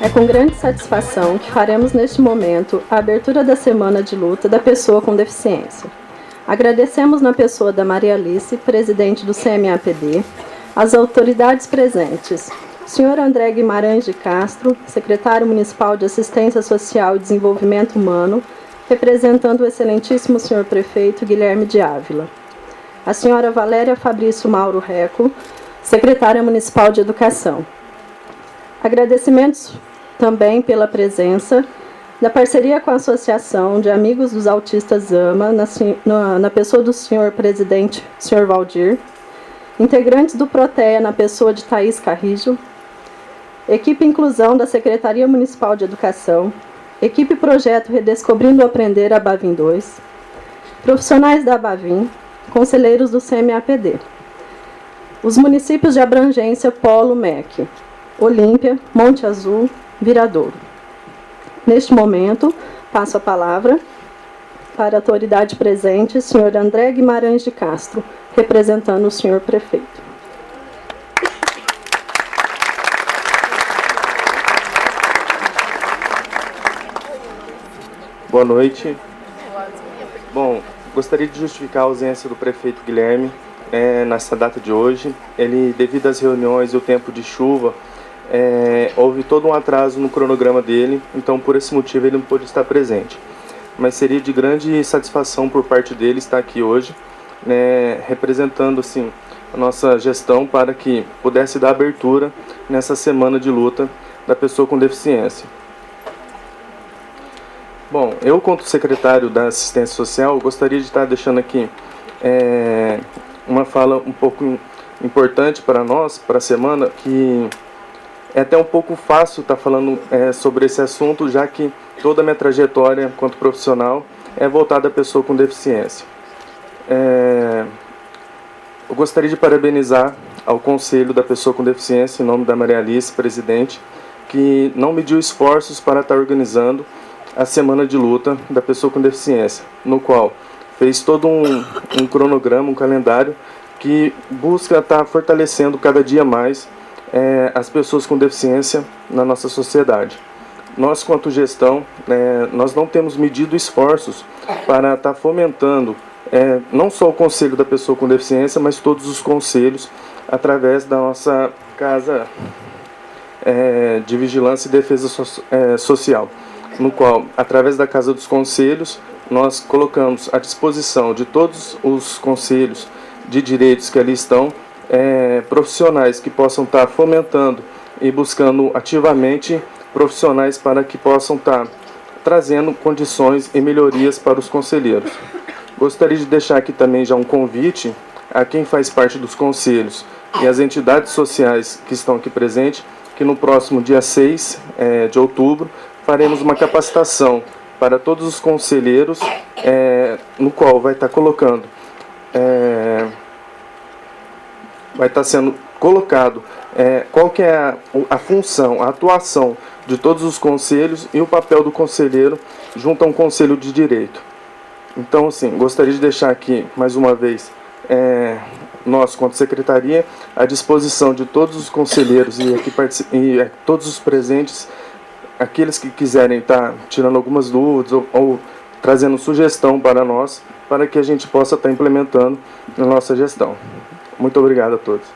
É com grande satisfação que faremos neste momento a abertura da Semana de Luta da Pessoa com Deficiência. Agradecemos na pessoa da Maria Alice, presidente do CMAPD, as autoridades presentes. Sr. André Guimarães de Castro, secretário municipal de Assistência Social e Desenvolvimento Humano, representando o excelentíssimo senhor prefeito Guilherme de Ávila. A senhora Valéria Fabrício Mauro Reco, secretária municipal de Educação. Agradecimentos também pela presença da parceria com a Associação de Amigos dos Autistas AMA, na pessoa do senhor presidente, senhor Valdir, integrantes do Protea, na pessoa de Thaís Carrijo, equipe Inclusão da Secretaria Municipal de Educação, equipe Projeto Redescobrindo o Aprender, Abavim 2, profissionais da Abavim, conselheiros do CMAPD, os municípios de abrangência Polo MEC, Olímpia, Monte Azul, Viradouro. Neste momento, passo a palavra para a autoridade presente, senhor André Guimarães de Castro, representando o senhor prefeito. Boa noite. Bom, gostaria de justificar a ausência do prefeito Guilherme nessa data de hoje. Ele, devido às reuniões e o tempo de chuva, houve todo um atraso no cronograma dele, então por esse motivo ele não pôde estar presente. Mas seria de grande satisfação por parte dele estar aqui hoje, representando assim, a nossa gestão para que pudesse dar abertura nessa semana de luta da pessoa com deficiência. Bom, eu, quanto secretário da Assistência Social, gostaria de estar deixando aqui uma fala um pouco importante para nós, para a semana, que é até um pouco fácil estar falando sobre esse assunto, já que toda a minha trajetória quanto profissional é voltada à pessoa com deficiência. Eu gostaria de parabenizar ao Conselho da Pessoa com Deficiência, em nome da Maria Alice, presidente, que não mediu esforços para estar organizando a Semana de Luta da Pessoa com Deficiência, no qual fez todo um cronograma, um calendário que busca estar fortalecendo cada dia mais as pessoas com deficiência na nossa sociedade. Nós, quanto gestão, nós não temos medido esforços para estar fomentando não só o Conselho da Pessoa com Deficiência, mas todos os conselhos, através da nossa Casa de Vigilância e Defesa Social, no qual, através da Casa dos Conselhos, nós colocamos à disposição de todos os conselhos de direitos que ali estão, profissionais que possam estar fomentando e buscando ativamente profissionais para que possam estar trazendo condições e melhorias para os conselheiros. Gostaria de deixar aqui também já um convite a quem faz parte dos conselhos e as entidades sociais que estão aqui presentes, que no próximo dia 6 de outubro faremos uma capacitação para todos os conselheiros, no qual vai estar colocando, vai estar sendo colocado qual que é a função, a atuação de todos os conselhos e o papel do conselheiro junto a um conselho de direito. Então, assim, gostaria de deixar aqui, mais uma vez, nós, quanto secretaria, à disposição de todos os conselheiros e todos os presentes, aqueles que quiserem estar tirando algumas dúvidas ou trazendo sugestão para nós, para que a gente possa estar implementando na nossa gestão. Muito obrigado a todos.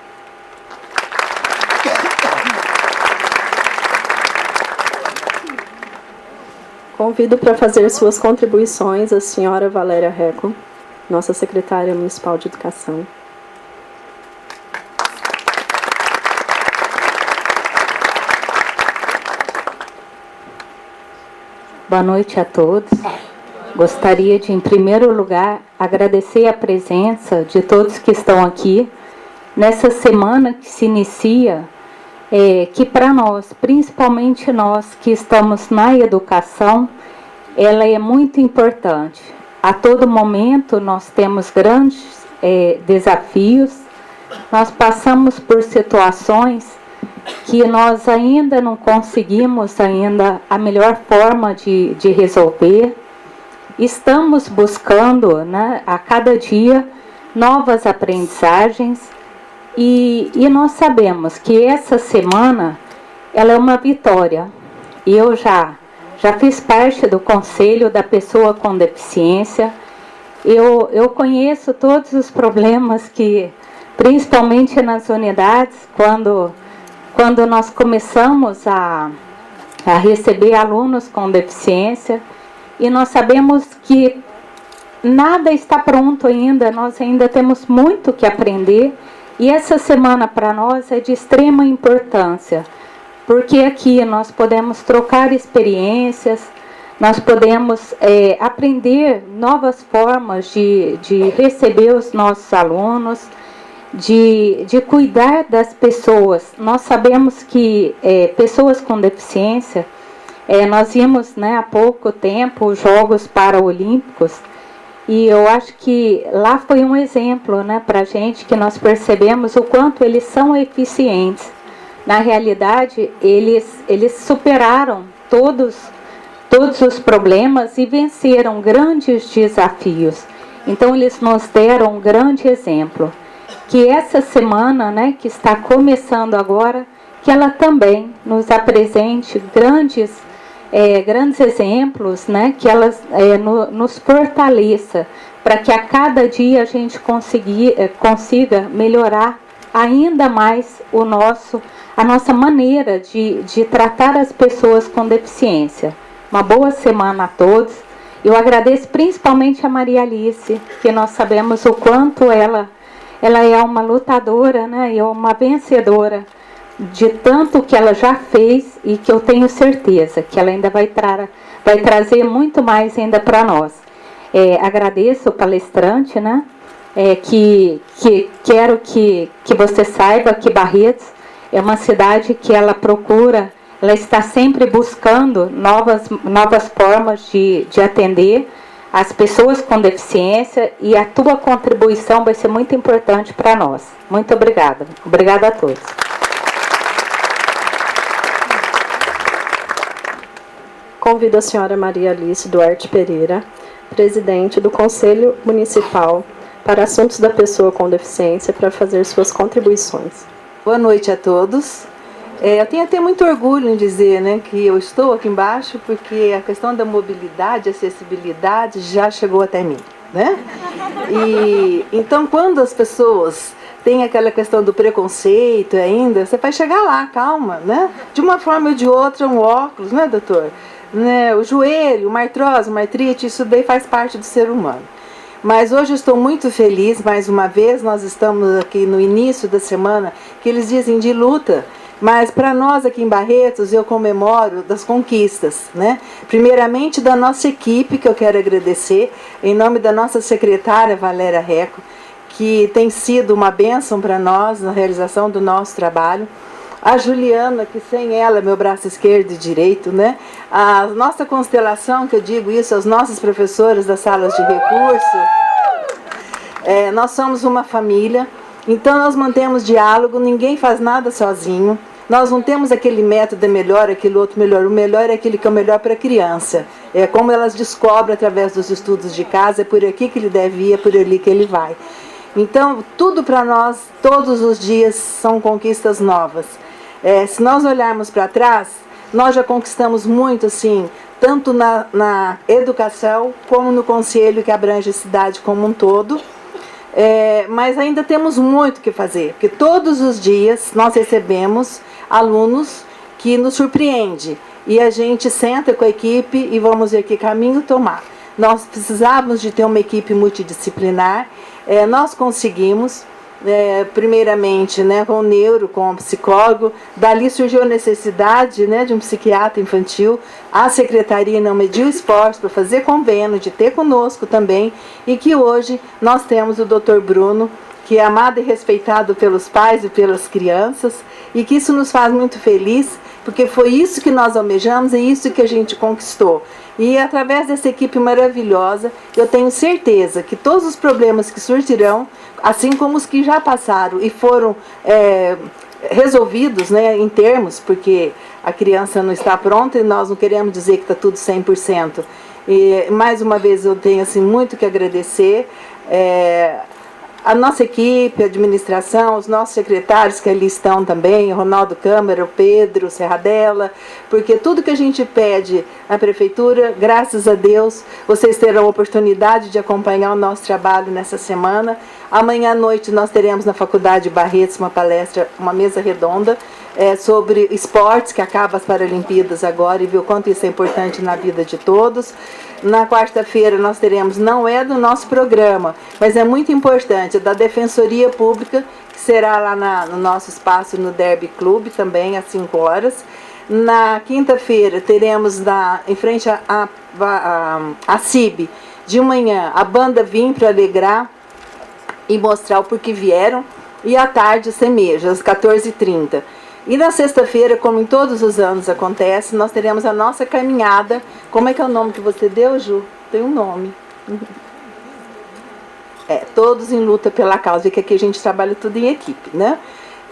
Convido para fazer suas contribuições a senhora Valéria Reco, nossa secretária municipal de Educação. Boa noite a todos. Gostaria de, em primeiro lugar, agradecer a presença de todos que estão aqui nessa semana que se inicia, que para nós, principalmente nós que estamos na educação, ela é muito importante. A todo momento nós temos grandes desafios, nós passamos por situações que nós ainda não conseguimos a melhor forma de resolver. Estamos buscando, né, a cada dia novas aprendizagens e nós sabemos que essa semana ela é uma vitória. e eu já fiz parte do Conselho da Pessoa com Deficiência. Eu conheço todos os problemas que, principalmente nas unidades, quando nós começamos a receber alunos com deficiência, e nós sabemos que nada está pronto ainda, nós ainda temos muito que aprender, e essa semana para nós é de extrema importância, porque aqui nós podemos trocar experiências, nós podemos aprender novas formas de receber os nossos alunos, de cuidar das pessoas. Nós sabemos que pessoas com deficiência, nós vimos, né, há pouco tempo os Jogos Paralímpicos, e eu acho que lá foi um exemplo, né, para a gente, que nós percebemos o quanto eles são eficientes. Na realidade, eles superaram todos os problemas e venceram grandes desafios. Então, eles nos deram um grande exemplo. Que essa semana, né, que está começando agora, que ela também nos apresente grandes exemplos, né, que ela nos fortaleça, para que a cada dia a gente consiga melhorar ainda mais a nossa maneira de tratar as pessoas com deficiência. Uma boa semana a todos. Eu agradeço principalmente a Maria Alice, que nós sabemos o quanto ela é uma lutadora, né, e uma vencedora de tanto que ela já fez, e que eu tenho certeza que ela ainda vai trazer muito mais ainda para nós. Agradeço o palestrante, né, que quero que você saiba que Barretos é uma cidade que ela está sempre buscando novas formas de atender as pessoas com deficiência, e a tua contribuição vai ser muito importante para nós. Muito obrigada. Obrigada a todos. Convido a senhora Maria Alice Duarte Pereira, presidente do Conselho Municipal para Assuntos da Pessoa com Deficiência, para fazer suas contribuições. Boa noite a todos. Eu tenho até muito orgulho em dizer, né, que eu estou aqui embaixo porque a questão da mobilidade, acessibilidade já chegou até mim, né? E então, quando as pessoas têm aquela questão do preconceito ainda, você vai chegar lá, calma, né? De uma forma ou de outra, um óculos, né, doutor? Né, o joelho, uma artrose, uma artrite, isso daí faz parte do ser humano. Mas hoje eu estou muito feliz, mais uma vez, nós estamos aqui no início da semana, que eles dizem de luta, mas para nós aqui em Barretos, eu comemoro das conquistas, né? Primeiramente da nossa equipe, que eu quero agradecer, em nome da nossa secretária Valéria Reco, que tem sido uma bênção para nós na realização do nosso trabalho. A Juliana, que sem ela, meu braço esquerdo e direito, né? A nossa constelação, que eu digo isso, as nossas professoras das salas de recurso. Nós somos uma família, então nós mantemos diálogo, ninguém faz nada sozinho. Nós não temos aquele método melhor, aquele outro melhor. O melhor é aquele que é o melhor para a criança. É como elas descobrem através dos estudos de casa, é por aqui que ele deve ir, é por ali que ele vai. Então, tudo para nós, todos os dias, são conquistas novas. Se nós olharmos para trás, nós já conquistamos muito, assim, tanto na educação, como no conselho que abrange a cidade como um todo. Mas ainda temos muito que fazer, porque todos os dias nós recebemos alunos que nos surpreendem. E a gente senta com a equipe e vamos ver que caminho tomar. Nós precisávamos de ter uma equipe multidisciplinar, nós conseguimos. Primeiramente, né, com o neuro, com o psicólogo, dali surgiu a necessidade, né, de um psiquiatra infantil. A secretaria não mediu esforço para fazer convênio, de ter conosco também, e que hoje nós temos o Dr. Bruno, que é amado e respeitado pelos pais e pelas crianças, e que isso nos faz muito feliz, porque foi isso que nós almejamos e isso que a gente conquistou. E através dessa equipe maravilhosa, eu tenho certeza que todos os problemas que surgirão, assim como os que já passaram e foram resolvidos, né, em termos, porque a criança não está pronta e nós não queremos dizer que está tudo 100%. E mais uma vez eu tenho assim, muito que agradecer A nossa equipe, a administração, os nossos secretários que ali estão também, o Ronaldo Câmara, o Pedro Serradella, porque tudo que a gente pede à Prefeitura, graças a Deus, vocês terão a oportunidade de acompanhar o nosso trabalho nessa semana. Amanhã à noite nós teremos na Faculdade Barretos uma palestra, uma mesa redonda, sobre esportes, que acaba as Paralimpíadas agora, e viu o quanto isso é importante na vida de todos. Na quarta-feira nós teremos, não é do nosso programa, mas é muito importante, da Defensoria Pública, que será lá no nosso espaço no Derby Club, também às 5 horas. Na quinta-feira teremos em frente à CIB, de manhã, a banda Vim para alegrar e mostrar o porquê vieram, e à tarde, Semeja, às 14h30. E na sexta-feira, como em todos os anos acontece, nós teremos a nossa caminhada. Como é que é o nome que você deu, Ju? Tem um nome. Todos em luta pela causa, que aqui a gente trabalha tudo em equipe, né?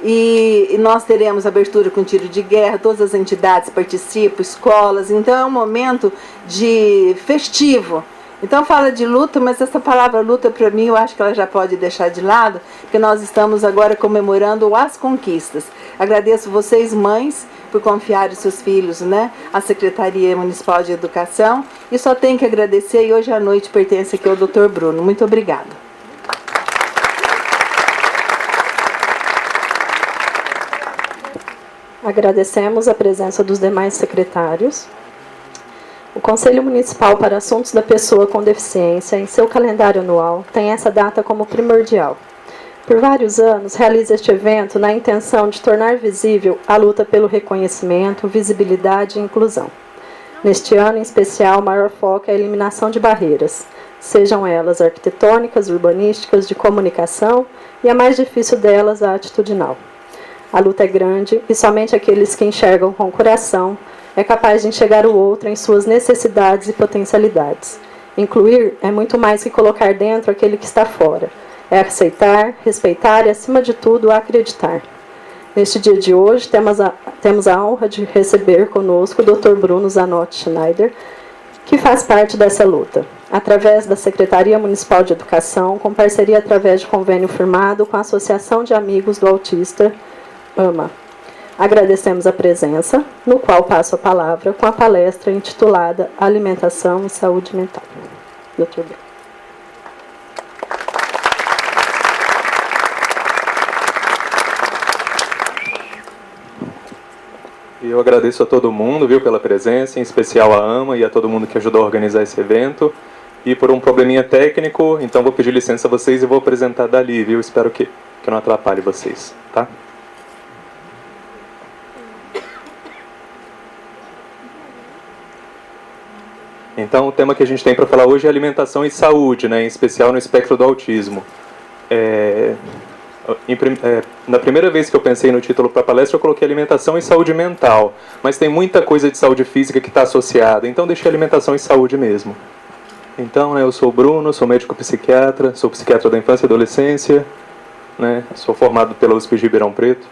E nós teremos abertura com tiro de guerra, todas as entidades participam, escolas, então é um momento de festivo. Então fala de luta, mas essa palavra luta para mim eu acho que ela já pode deixar de lado, porque nós estamos agora comemorando as conquistas. Agradeço vocês, mães, por confiarem seus filhos, né, à Secretaria Municipal de Educação, e só tenho que agradecer, e hoje à noite pertence aqui ao Dr. Bruno. Muito obrigada. Agradecemos a presença dos demais secretários. O Conselho Municipal para Assuntos da Pessoa com Deficiência, em seu calendário anual, tem essa data como primordial. Por vários anos, realiza este evento na intenção de tornar visível a luta pelo reconhecimento, visibilidade e inclusão. Neste ano, em especial, o maior foco é a eliminação de barreiras, sejam elas arquitetônicas, urbanísticas, de comunicação, e a mais difícil delas, a atitudinal. A luta é grande e somente aqueles que enxergam com o coração é capaz de enxergar o outro em suas necessidades e potencialidades. Incluir é muito mais que colocar dentro aquele que está fora. É aceitar, respeitar e, acima de tudo, acreditar. Neste dia de hoje, temos a honra de receber conosco o Dr. Bruno Zanotti Schneider, que faz parte dessa luta, através da Secretaria Municipal de Educação, com parceria através de convênio firmado com a Associação de Amigos do Autista, AMA. Agradecemos a presença, no qual passo a palavra com a palestra intitulada Alimentação e Saúde Mental. Dr. Bruno. Eu agradeço a todo mundo, viu, pela presença, em especial a AMA e a todo mundo que ajudou a organizar esse evento. E por um probleminha técnico, então vou pedir licença a vocês e vou apresentar dali, viu? Espero que não atrapalhe vocês, tá? Então, o tema que a gente tem para falar hoje é alimentação e saúde, né, em especial no espectro do autismo. Na primeira vez que eu pensei no título para a palestra, eu coloquei alimentação e saúde mental, mas tem muita coisa de saúde física que está associada, então deixei alimentação e saúde mesmo. Então, eu sou o Bruno, sou médico psiquiatra, sou psiquiatra da infância e adolescência, né, sou formado pela USP de Ribeirão Preto.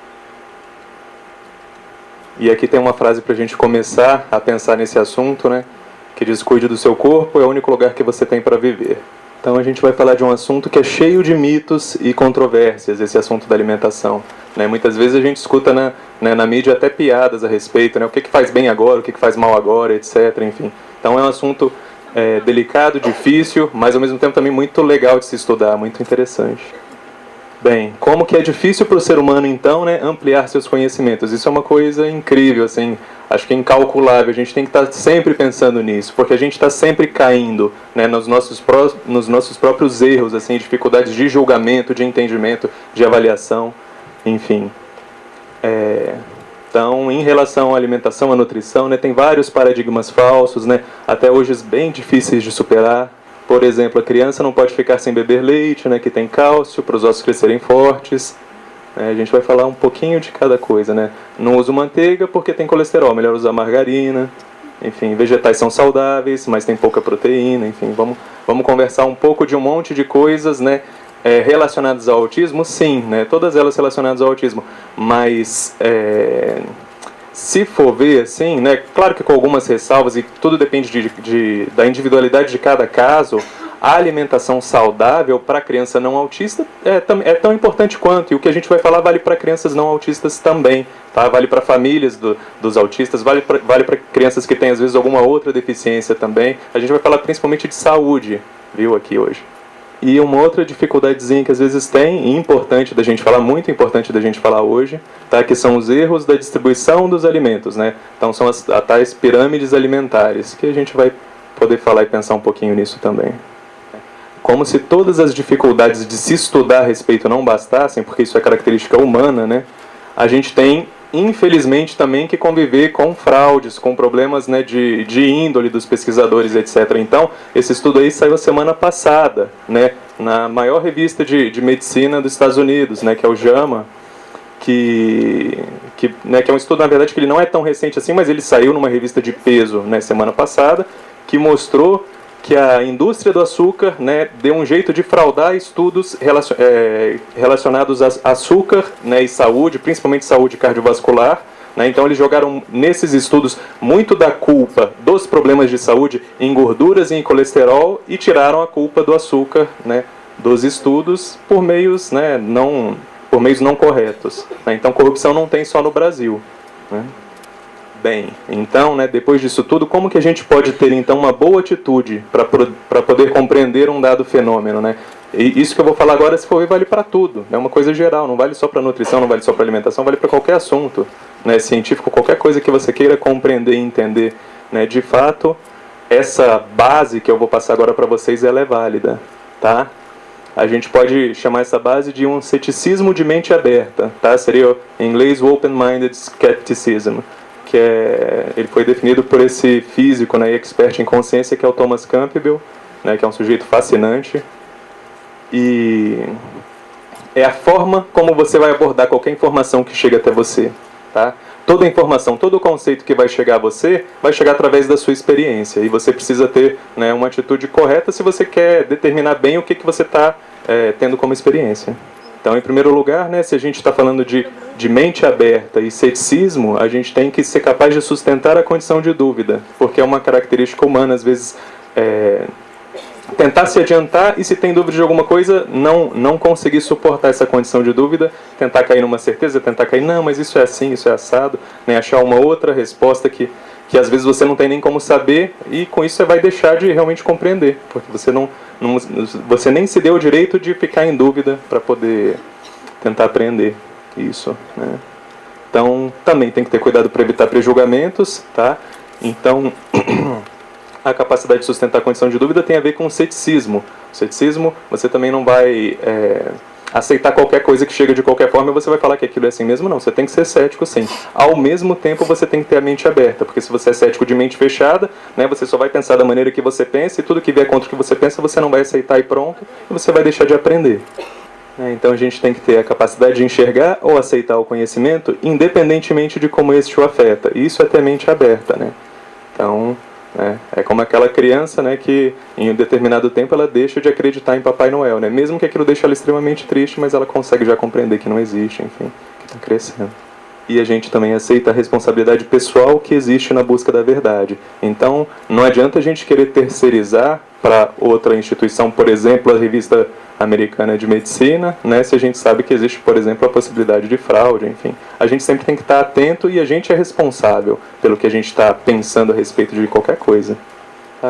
E aqui tem uma frase para a gente começar a pensar nesse assunto, né, que diz: cuide do seu corpo, é o único lugar que você tem para viver. Então a gente vai falar de um assunto que é cheio de mitos e controvérsias, esse assunto da alimentação, né? Muitas vezes a gente escuta na mídia até piadas a respeito, né? O que faz bem agora, o que faz mal agora, etc. Enfim. Então é um assunto delicado, difícil, mas ao mesmo tempo também muito legal de se estudar, muito interessante. Bem, como que é difícil para o ser humano, então, né, ampliar seus conhecimentos? Isso é uma coisa incrível, assim, acho que é incalculável. A gente tem que estar sempre pensando nisso, porque a gente está sempre caindo, né, nos nossos próprios erros, assim, dificuldades de julgamento, de entendimento, de avaliação, enfim. Então, em relação à alimentação, à nutrição, né, tem vários paradigmas falsos, né, até hoje bem difíceis de superar. Por exemplo, a criança não pode ficar sem beber leite, né, que tem cálcio, para os ossos crescerem fortes. A gente vai falar um pouquinho de cada coisa, né? Não uso manteiga porque tem colesterol, melhor usar margarina. Enfim, vegetais são saudáveis, mas tem pouca proteína. Enfim, vamos conversar um pouco de um monte de coisas, né, relacionadas ao autismo, sim, né, todas elas relacionadas ao autismo. Mas se for ver, assim, né, claro que com algumas ressalvas, e tudo depende da individualidade de cada caso, a alimentação saudável para a criança não autista é tão importante quanto, e o que a gente vai falar vale para crianças não autistas também, tá? Vale para famílias dos autistas, vale para crianças que têm às vezes alguma outra deficiência também. A gente vai falar principalmente de saúde, viu, aqui hoje. E uma outra dificuldadezinha que às vezes tem, e importante da gente falar, muito importante da gente falar hoje, tá? Que são os erros da distribuição dos alimentos, né? Então são as tais pirâmides alimentares, que a gente vai poder falar e pensar um pouquinho nisso também. Como se todas as dificuldades de se estudar a respeito não bastassem, porque isso é característica humana, né? A gente tem, infelizmente, também que conviver com fraudes, com problemas, né, de índole dos pesquisadores, etc. Então, esse estudo aí saiu a semana passada, né, na maior revista de medicina dos Estados Unidos, né, que é o JAMA, que é um estudo, na verdade, que ele não é tão recente assim, mas ele saiu numa revista de peso, né, semana passada, que mostrou que a indústria do açúcar, né, deu um jeito de fraudar estudos relacionados a açúcar, né, e saúde, principalmente saúde cardiovascular. Né, então eles jogaram nesses estudos muito da culpa dos problemas de saúde em gorduras e em colesterol e tiraram a culpa do açúcar, né, dos estudos por meios, né, não corretos. Né, então corrupção não tem só no Brasil. Né. Bem, então, né, depois disso tudo, como que a gente pode ter, então, uma boa atitude para poder compreender um dado fenômeno, né? E isso que eu vou falar agora, se for ver, vale para tudo. É uma coisa geral, não vale só para nutrição, não vale só para alimentação, vale para qualquer assunto, né, científico, qualquer coisa que você queira compreender e entender. Né? De fato, essa base que eu vou passar agora para vocês, ela é válida, tá? A gente pode chamar essa base de um ceticismo de mente aberta, tá? Seria, em inglês, o open-minded skepticism. Ele foi definido por esse físico, né, e expert em consciência, que é o Thomas Campbell, né, que é um sujeito fascinante. E é a forma como você vai abordar qualquer informação que chega até você. Tá? Toda informação, todo conceito que vai chegar a você, vai chegar através da sua experiência. E você precisa ter, né, uma atitude correta se você quer determinar bem o que você está tendo como experiência. Então, em primeiro lugar, né, se a gente está falando de mente aberta e ceticismo, a gente tem que ser capaz de sustentar a condição de dúvida, porque é uma característica humana, às vezes, tentar se adiantar e, se tem dúvida de alguma coisa, não conseguir suportar essa condição de dúvida, tentar cair numa certeza, tentar cair, não, mas isso é assim, isso é assado, né, achar uma outra resposta que às vezes você não tem nem como saber, e com isso você vai deixar de realmente compreender, porque você nem se deu o direito de ficar em dúvida para poder tentar aprender isso. Né? Então, também tem que ter cuidado para evitar prejulgamentos, tá? Então, a capacidade de sustentar a condição de dúvida tem a ver com o ceticismo. O ceticismo, você também não vai aceitar qualquer coisa que chega de qualquer forma e você vai falar que aquilo é assim mesmo, não. Você tem que ser cético, sim. Ao mesmo tempo, você tem que ter a mente aberta, porque se você é cético de mente fechada, né, você só vai pensar da maneira que você pensa, e tudo que vier contra o que você pensa, você não vai aceitar e pronto, e você vai deixar de aprender. Então a gente tem que ter a capacidade de enxergar ou aceitar o conhecimento, independentemente de como este o afeta. Isso é ter mente aberta, né? Então, é como aquela criança, né, que em um determinado tempo ela deixa de acreditar em Papai Noel, né? Mesmo que aquilo deixe ela extremamente triste, mas ela consegue já compreender que não existe, enfim, que está crescendo. E a gente também aceita a responsabilidade pessoal que existe na busca da verdade. Então, não adianta a gente querer terceirizar para outra instituição, por exemplo, a Revista Americana de Medicina, né, se a gente sabe que existe, por exemplo, a possibilidade de fraude, enfim. A gente sempre tem que estar atento, e a gente é responsável pelo que a gente está pensando a respeito de qualquer coisa.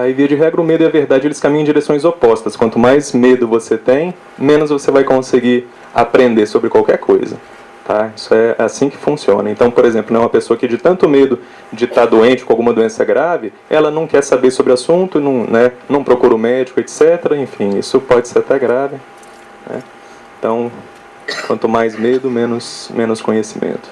E via de regra, o medo e a verdade, eles caminham em direções opostas. Quanto mais medo você tem, menos você vai conseguir aprender sobre qualquer coisa. Tá? Isso é assim que funciona. Então, por exemplo, uma pessoa que de tanto medo de estar doente com alguma doença grave, ela não quer saber sobre o assunto, não procura o médico, etc. Enfim, isso pode ser até grave. Né? Então, quanto mais medo, menos conhecimento.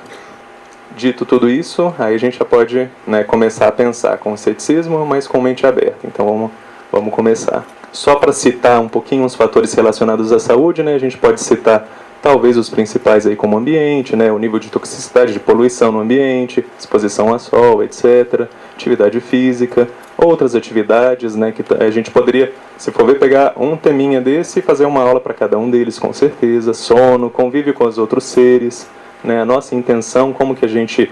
Dito tudo isso, aí a gente já pode, né, começar a pensar com ceticismo, mas com mente aberta. Então, vamos começar. Só para citar um pouquinho os fatores relacionados à saúde, né, a gente pode citar talvez os principais aí como ambiente, né, o nível de toxicidade, de poluição no ambiente, exposição ao sol, etc., atividade física, outras atividades, né, que a gente poderia, se for ver, pegar um teminha desse e fazer uma aula para cada um deles, com certeza. Sono, convívio com os outros seres, né, a nossa intenção, como que a gente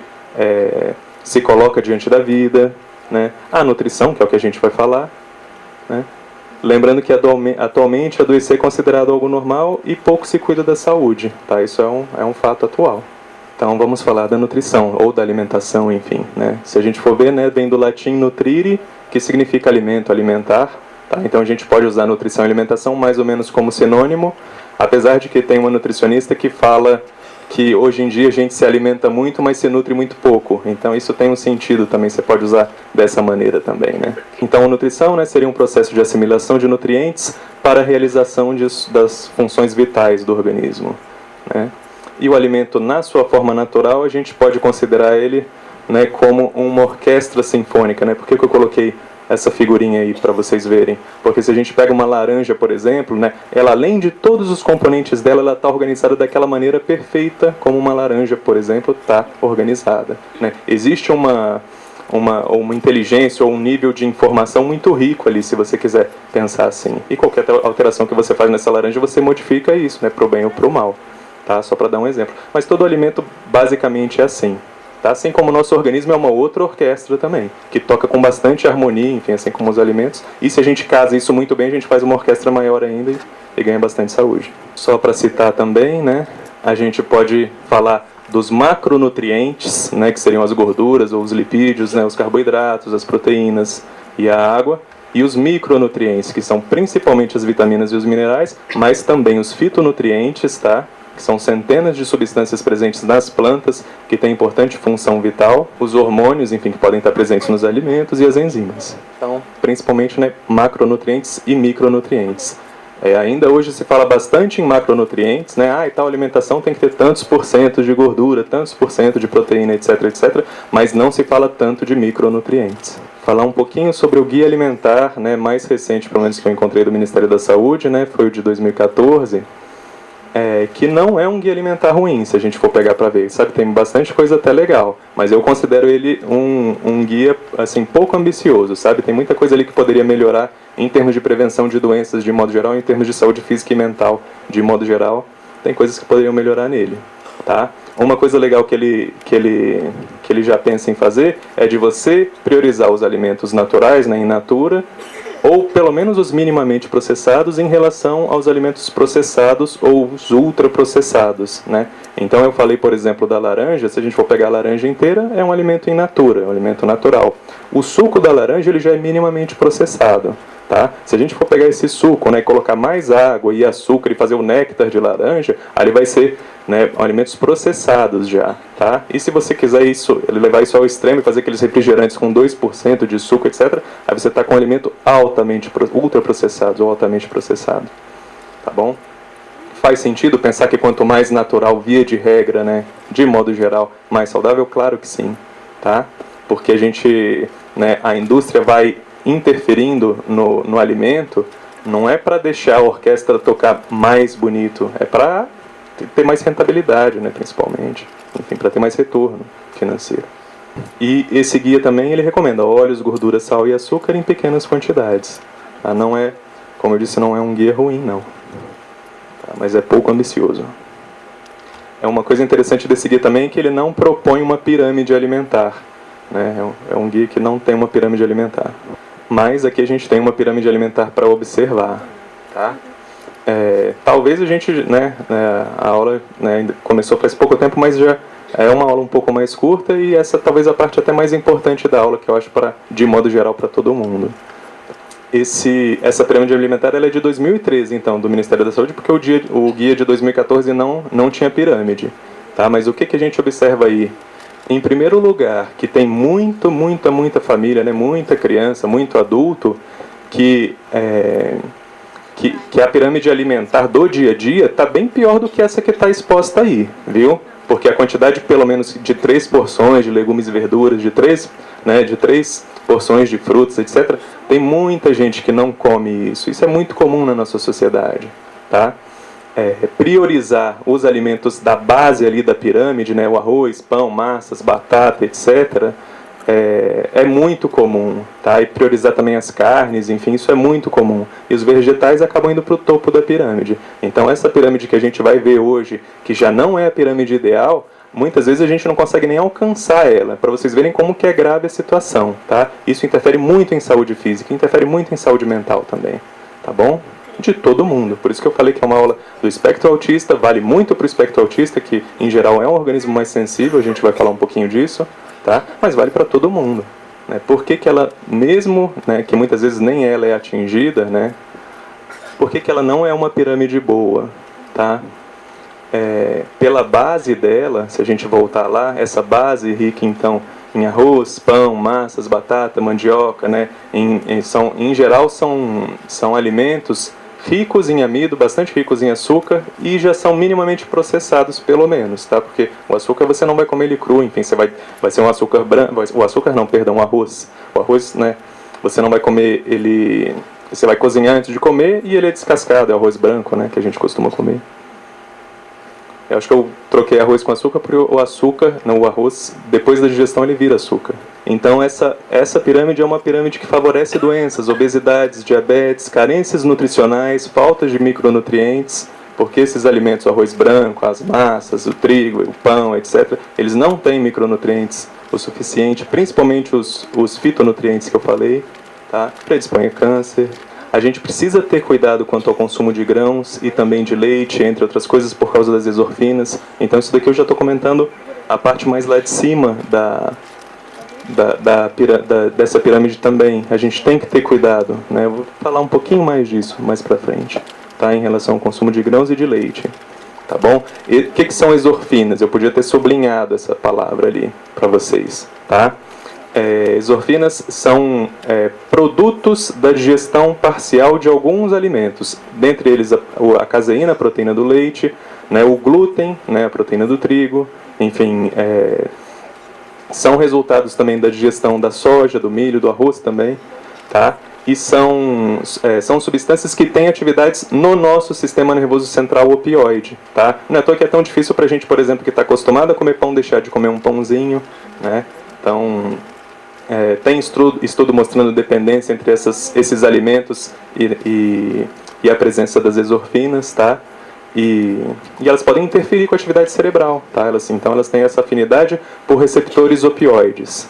se coloca diante da vida, né, a nutrição, que é o que a gente vai falar, né, Lembrando que atualmente adoecer é considerado algo normal e pouco se cuida da saúde, tá? Isso é um fato atual. Então vamos falar da nutrição, ou da alimentação, enfim, né? Se a gente for ver, né, vem do latim nutrire, que significa alimento, alimentar, tá? Então a gente pode usar nutrição e alimentação mais ou menos como sinônimo, apesar de que tem uma nutricionista que fala que hoje em dia a gente se alimenta muito, mas se nutre muito pouco. Então isso tem um sentido também, você pode usar dessa maneira também, né? Então a nutrição, né, seria um processo de assimilação de nutrientes para a realização das funções vitais do organismo, né? E o alimento, na sua forma natural, a gente pode considerar ele, né, como uma orquestra sinfônica, né? Por que eu coloquei essa figurinha aí para vocês verem? Porque se a gente pega uma laranja, por exemplo, né, ela, além de todos os componentes dela, ela está organizada daquela maneira perfeita como uma laranja, por exemplo, está organizada, né? Existe uma inteligência ou um nível de informação muito rico ali, se você quiser pensar assim. E qualquer alteração que você faz nessa laranja, você modifica isso, né, para o bem ou para o mal, tá? Só para dar um exemplo. Mas todo alimento basicamente é assim. Tá? Assim como o nosso organismo é uma outra orquestra também, que toca com bastante harmonia, enfim, assim como os alimentos. E se a gente casa isso muito bem, a gente faz uma orquestra maior ainda e ganha bastante saúde. Só para citar também, né, a gente pode falar dos macronutrientes, né, que seriam as gorduras ou os lipídios, né, os carboidratos, as proteínas e a água. E os micronutrientes, que são principalmente as vitaminas e os minerais, mas também os fitonutrientes, tá? Que são centenas de substâncias presentes nas plantas, que têm importante função vital, os hormônios, enfim, que podem estar presentes nos alimentos, e as enzimas. Então, principalmente, né, macronutrientes e micronutrientes. Ainda hoje se fala bastante em macronutrientes, né? E tal alimentação tem que ter tantos por cento de gordura, tantos por cento de proteína, etc, etc, mas não se fala tanto de micronutrientes. Falar um pouquinho sobre o guia alimentar, né, mais recente, pelo menos que eu encontrei do Ministério da Saúde, né, foi o de 2014, que não é um guia alimentar ruim, se a gente for pegar para ver, sabe? Tem bastante coisa até legal, mas eu considero ele um guia, assim, pouco ambicioso, sabe? Tem muita coisa ali que poderia melhorar em termos de prevenção de doenças de modo geral, em termos de saúde física e mental de modo geral, tem coisas que poderiam melhorar nele, tá? Uma coisa legal que ele já pensa em fazer é de você priorizar os alimentos naturais, né, in natura, ou pelo menos os minimamente processados em relação aos alimentos processados ou os ultraprocessados, né? Então eu falei, por exemplo, da laranja. Se a gente for pegar a laranja inteira, é um alimento in natura, é um alimento natural. O suco da laranja ele já é minimamente processado, tá? Se a gente for pegar esse suco, né, e colocar mais água e açúcar e fazer o néctar de laranja, ali vai ser, né, alimentos processados já, tá? E se você quiser levar isso ao extremo e fazer aqueles refrigerantes com 2% de suco, etc., aí você está com um alimento altamente ultraprocessado ou altamente processado, tá bom? Faz sentido pensar que quanto mais natural, via de regra, né, de modo geral, mais saudável? Claro que sim, tá? Porque a gente, né, a indústria vai interferindo no alimento, não é para deixar a orquestra tocar mais bonito, é para ter mais rentabilidade, né, principalmente, enfim, para ter mais retorno financeiro. E esse guia também ele recomenda óleos, gordura, sal e açúcar em pequenas quantidades. Tá? Não é, como eu disse, não é um guia ruim, não. Tá? Mas é pouco ambicioso. Uma coisa interessante desse guia também é que ele não propõe uma pirâmide alimentar, né? É um guia que não tem uma pirâmide alimentar. Mas aqui a gente tem uma pirâmide alimentar para observar, tá? Talvez a gente, né, a aula, né, ainda começou faz pouco tempo, mas já é uma aula um pouco mais curta e essa talvez a parte até mais importante da aula, que eu acho de modo geral para todo mundo. Essa pirâmide alimentar ela é de 2013, então, do Ministério da Saúde, porque o guia de 2014 não tinha pirâmide, tá? Mas o que a gente observa aí? Em primeiro lugar, que tem muita família, né, muita criança, muito adulto, que a pirâmide alimentar do dia a dia está bem pior do que essa que está exposta aí, viu? Porque a quantidade, pelo menos, de 3 porções de legumes e verduras, de 3 porções de frutas, etc., tem muita gente que não come isso. Isso é muito comum na nossa sociedade, tá? Priorizar os alimentos da base ali da pirâmide, né, o arroz, pão, massas, batata, etc., é muito comum, tá? E priorizar também as carnes, enfim, isso é muito comum. E os vegetais acabam indo para o topo da pirâmide. Então essa pirâmide que a gente vai ver hoje, que já não é a pirâmide ideal, muitas vezes a gente não consegue nem alcançar ela, para vocês verem como que é grave a situação, tá? Isso interfere muito em saúde física, interfere muito em saúde mental também, tá bom? De todo mundo. Por isso que eu falei que é uma aula do espectro autista, vale muito para o espectro autista, que em geral é um organismo mais sensível, a gente vai falar um pouquinho disso, tá? Mas vale para todo mundo. Né? Por que que ela, mesmo, né, que muitas vezes nem ela é atingida, né? Por que que ela não é uma pirâmide boa, tá? Pela base dela, se a gente voltar lá, essa base rica então em arroz, pão, massas, batata, mandioca, né? Em geral são alimentos ricos em amido, bastante ricos em açúcar e já são minimamente processados pelo menos, tá? Porque o açúcar você não vai comer ele cru, enfim, vai ser um açúcar branco, o arroz. O arroz, né? Você não vai comer ele, você vai cozinhar antes de comer e ele é descascado, é arroz branco, né? Que a gente costuma comer. Eu acho que eu troquei arroz com açúcar porque o arroz, depois da digestão ele vira açúcar. Então essa pirâmide é uma pirâmide que favorece doenças, obesidades, diabetes, carências nutricionais, faltas de micronutrientes, porque esses alimentos, o arroz branco, as massas, o trigo, o pão, etc., eles não têm micronutrientes o suficiente, principalmente os fitonutrientes que eu falei, tá? Predispõe a câncer. A gente precisa ter cuidado quanto ao consumo de grãos e também de leite, entre outras coisas, por causa das exorfinas. Então isso daqui eu já estou comentando a parte mais lá de cima dessa pirâmide também. A gente tem que ter cuidado, né? Eu vou falar um pouquinho mais disso mais para frente, tá? Em relação ao consumo de grãos e de leite. Tá bom? E o que são exorfinas? Eu podia ter sublinhado essa palavra ali para vocês, tá? Exorfinas são produtos da digestão parcial de alguns alimentos, dentre eles a caseína, a proteína do leite, né, o glúten, né, a proteína do trigo, enfim, são resultados também da digestão da soja, do milho, do arroz também, tá? E são substâncias que têm atividades no nosso sistema nervoso central opioide, tá? Não é à toa que é tão difícil para a gente, por exemplo, que está acostumado a comer pão, deixar de comer um pãozinho, né? Então, tem estudo mostrando dependência entre esses alimentos e a presença das exorfinas, tá? E elas podem interferir com a atividade cerebral, tá? Então elas têm essa afinidade por receptores opioides,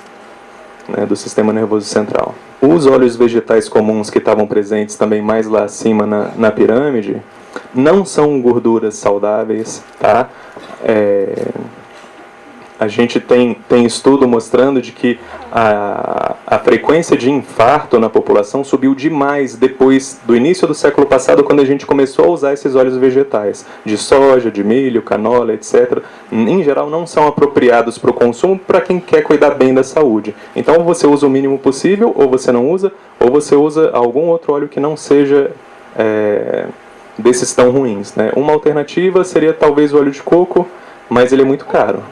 né, do sistema nervoso central. Os óleos vegetais comuns que estavam presentes também mais lá acima na pirâmide não são gorduras saudáveis, tá? A gente tem estudo mostrando de que a frequência de infarto na população subiu demais depois do início do século passado, quando a gente começou a usar esses óleos vegetais, de soja, de milho, canola, etc. Em geral, não são apropriados para o consumo para quem quer cuidar bem da saúde. Então, ou você usa o mínimo possível, ou você não usa, ou você usa algum outro óleo que não seja desses tão ruins, né? Uma alternativa seria talvez o óleo de coco, mas ele é muito caro.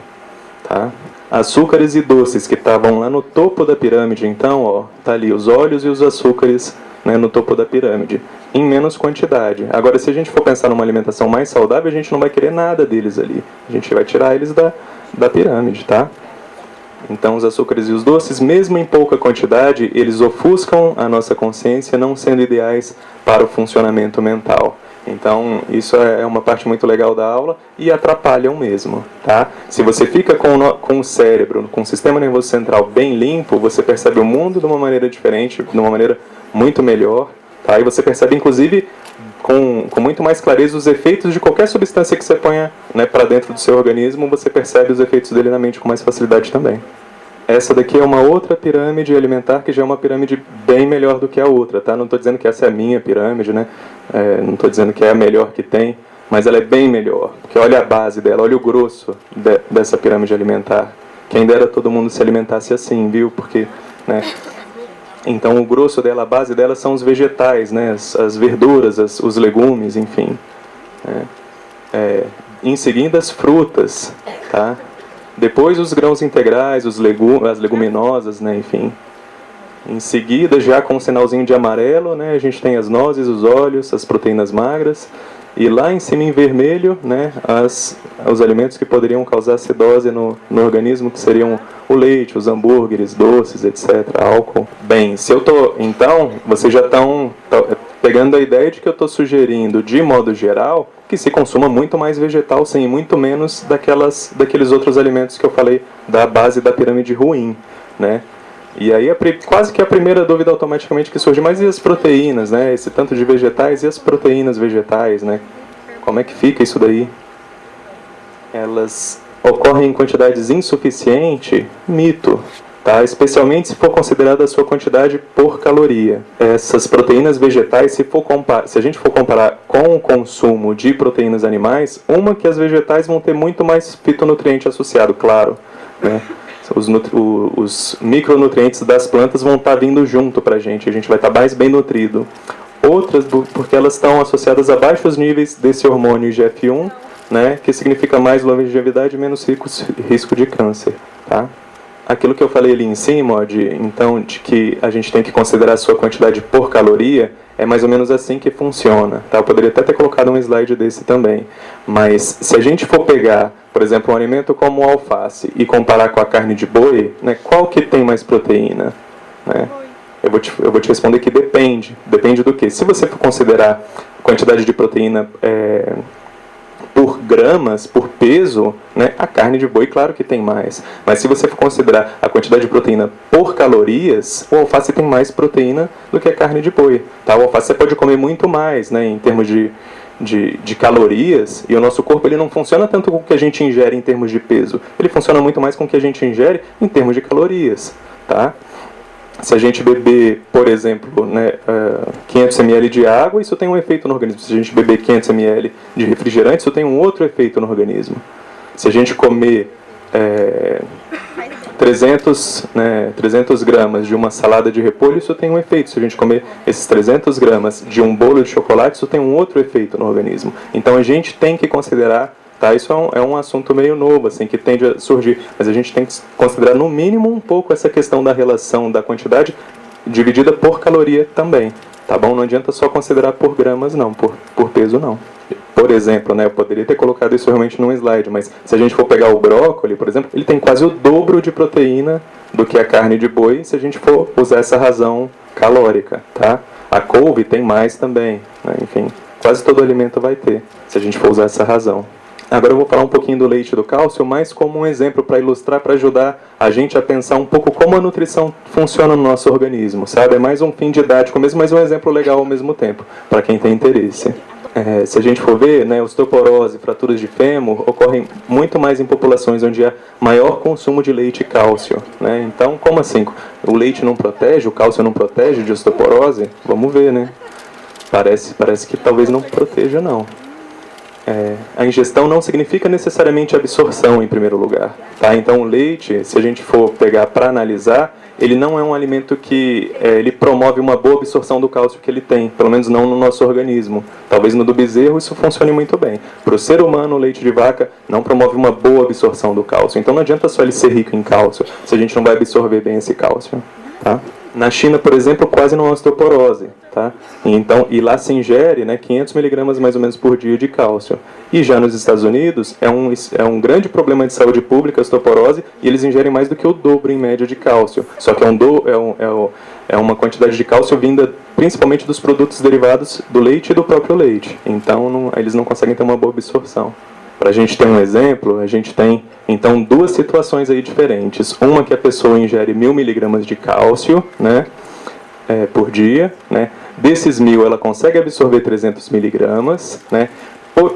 Tá? Açúcares e doces que estavam lá no topo da pirâmide, então, ó, tá ali os óleos e os açúcares, né, no topo da pirâmide, em menos quantidade. Agora, se a gente for pensar numa alimentação mais saudável, a gente não vai querer nada deles ali. A gente vai tirar eles da pirâmide, tá? Então, os açúcares e os doces, mesmo em pouca quantidade, eles ofuscam a nossa consciência, não sendo ideais para o funcionamento mental. Então, isso é uma parte muito legal da aula e atrapalham mesmo, tá? Se você fica com o cérebro, com o sistema nervoso central bem limpo, você percebe o mundo de uma maneira diferente, de uma maneira muito melhor, tá? E você percebe, inclusive, com muito mais clareza os efeitos de qualquer substância que você ponha, né, para dentro do seu organismo, você percebe os efeitos dele na mente com mais facilidade também. Essa daqui é uma outra pirâmide alimentar que já é uma pirâmide bem melhor do que a outra, tá? Não estou dizendo que essa é a minha pirâmide, né? Não estou dizendo que é a melhor que tem, mas ela é bem melhor. Porque olha a base dela, olha o grosso dessa pirâmide alimentar. Quem dera todo mundo se alimentasse assim, viu? Porque, né? Então o grosso dela, a base dela são os vegetais, né? As verduras, os legumes, enfim. Em seguida as frutas, tá? Depois os grãos integrais, as leguminosas, né, enfim. Em seguida, já com um sinalzinho de amarelo, né, a gente tem as nozes, os óleos, as proteínas magras. E lá em cima, em vermelho, né, os alimentos que poderiam causar acidose no organismo, que seriam o leite, os hambúrgueres, doces, etc., álcool. Bem, então, vocês já estão pegando a ideia de que eu estou sugerindo, de modo geral, que se consuma muito mais vegetal, sim, muito menos daqueles outros alimentos que eu falei da base da pirâmide ruim, né? E aí quase que a primeira dúvida automaticamente que surge, mas e as proteínas, né? Esse tanto de vegetais e as proteínas vegetais, né? Como é que fica isso daí? Elas ocorrem em quantidades insuficientes? Mito. Tá? Especialmente se for considerada a sua quantidade por caloria. Essas proteínas vegetais, se a gente for comparar com o consumo de proteínas animais, uma que as vegetais vão ter muito mais fitonutriente associado, claro, né? Os micronutrientes das plantas vão estar vindo junto para a gente vai estar mais bem nutrido. Outras, porque elas estão associadas a baixos níveis desse hormônio IGF-1, né, que significa mais longevidade e menos risco de câncer. Tá? Aquilo que eu falei ali em cima, de que a gente tem que considerar a sua quantidade por caloria, é mais ou menos assim que funciona. Tá? Eu poderia até ter colocado um slide desse também. Mas se a gente for pegar, por exemplo, um alimento como o alface e comparar com a carne de boi, né, qual que tem mais proteína? Né? Eu vou te responder que depende. Depende do quê? Se você for considerar a quantidade de proteína por gramas, por peso, né, a carne de boi, claro que tem mais. Mas se você for considerar a quantidade de proteína por calorias, o alface tem mais proteína do que a carne de boi. Tá? O alface você pode comer muito mais, né, em termos de calorias, e o nosso corpo ele não funciona tanto com o que a gente ingere em termos de peso. Ele funciona muito mais com o que a gente ingere em termos de calorias. Tá? Se a gente beber, por exemplo, né, 500 ml de água, isso tem um efeito no organismo. Se a gente beber 500 ml de refrigerante, isso tem um outro efeito no organismo. Se a gente comer 300 gramas de uma salada de repolho, isso tem um efeito. Se a gente comer esses 300 gramas de um bolo de chocolate, isso tem um outro efeito no organismo. Então a gente tem que considerar, tá? Isso é um assunto meio novo, assim, que tende a surgir, mas a gente tem que considerar no mínimo um pouco essa questão da relação da quantidade dividida por caloria também, tá bom? Não adianta só considerar por gramas não, por peso não. Por exemplo, né, eu poderia ter colocado isso realmente num slide, mas se a gente for pegar o brócolis, por exemplo, ele tem quase o dobro de proteína do que a carne de boi, se a gente for usar essa razão calórica, tá? A couve tem mais também, né? Enfim, quase todo alimento vai ter, se a gente for usar essa razão. Agora eu vou falar um pouquinho do leite e do cálcio, mais como um exemplo para ilustrar, para ajudar a gente a pensar um pouco como a nutrição funciona no nosso organismo, sabe? É mais um fim didático mesmo, mas um exemplo legal ao mesmo tempo, para quem tem interesse. Se a gente for ver, né, osteoporose, fraturas de fêmur ocorrem muito mais em populações onde há maior consumo de leite e cálcio. Né? Então, como assim? O leite não protege, o cálcio não protege de osteoporose? Vamos ver, né? Parece que talvez não proteja, não. A ingestão não significa necessariamente absorção, em primeiro lugar. Tá? Então, o leite, se a gente for pegar para analisar, ele não é um alimento que ele promove uma boa absorção do cálcio que ele tem, pelo menos não no nosso organismo. Talvez no do bezerro isso funcione muito bem. Para o ser humano, o leite de vaca não promove uma boa absorção do cálcio. Então, não adianta só ele ser rico em cálcio, se a gente não vai absorver bem esse cálcio. Tá? Na China, por exemplo, quase não há osteoporose. Tá? Então, e lá se ingere, né, 500 miligramas mais ou menos por dia de cálcio. E já nos Estados Unidos é um grande problema de saúde pública a osteoporose, e eles ingerem mais do que o dobro em média de cálcio. Só que é uma quantidade de cálcio vinda principalmente dos produtos derivados do leite e do próprio leite. Então eles não conseguem ter uma boa absorção. Para a gente ter um exemplo, a gente tem então duas situações aí diferentes. Uma que a pessoa ingere 1000 miligramas de cálcio, né, por dia, né? Desses 1000 ela consegue absorver 300 miligramas, né?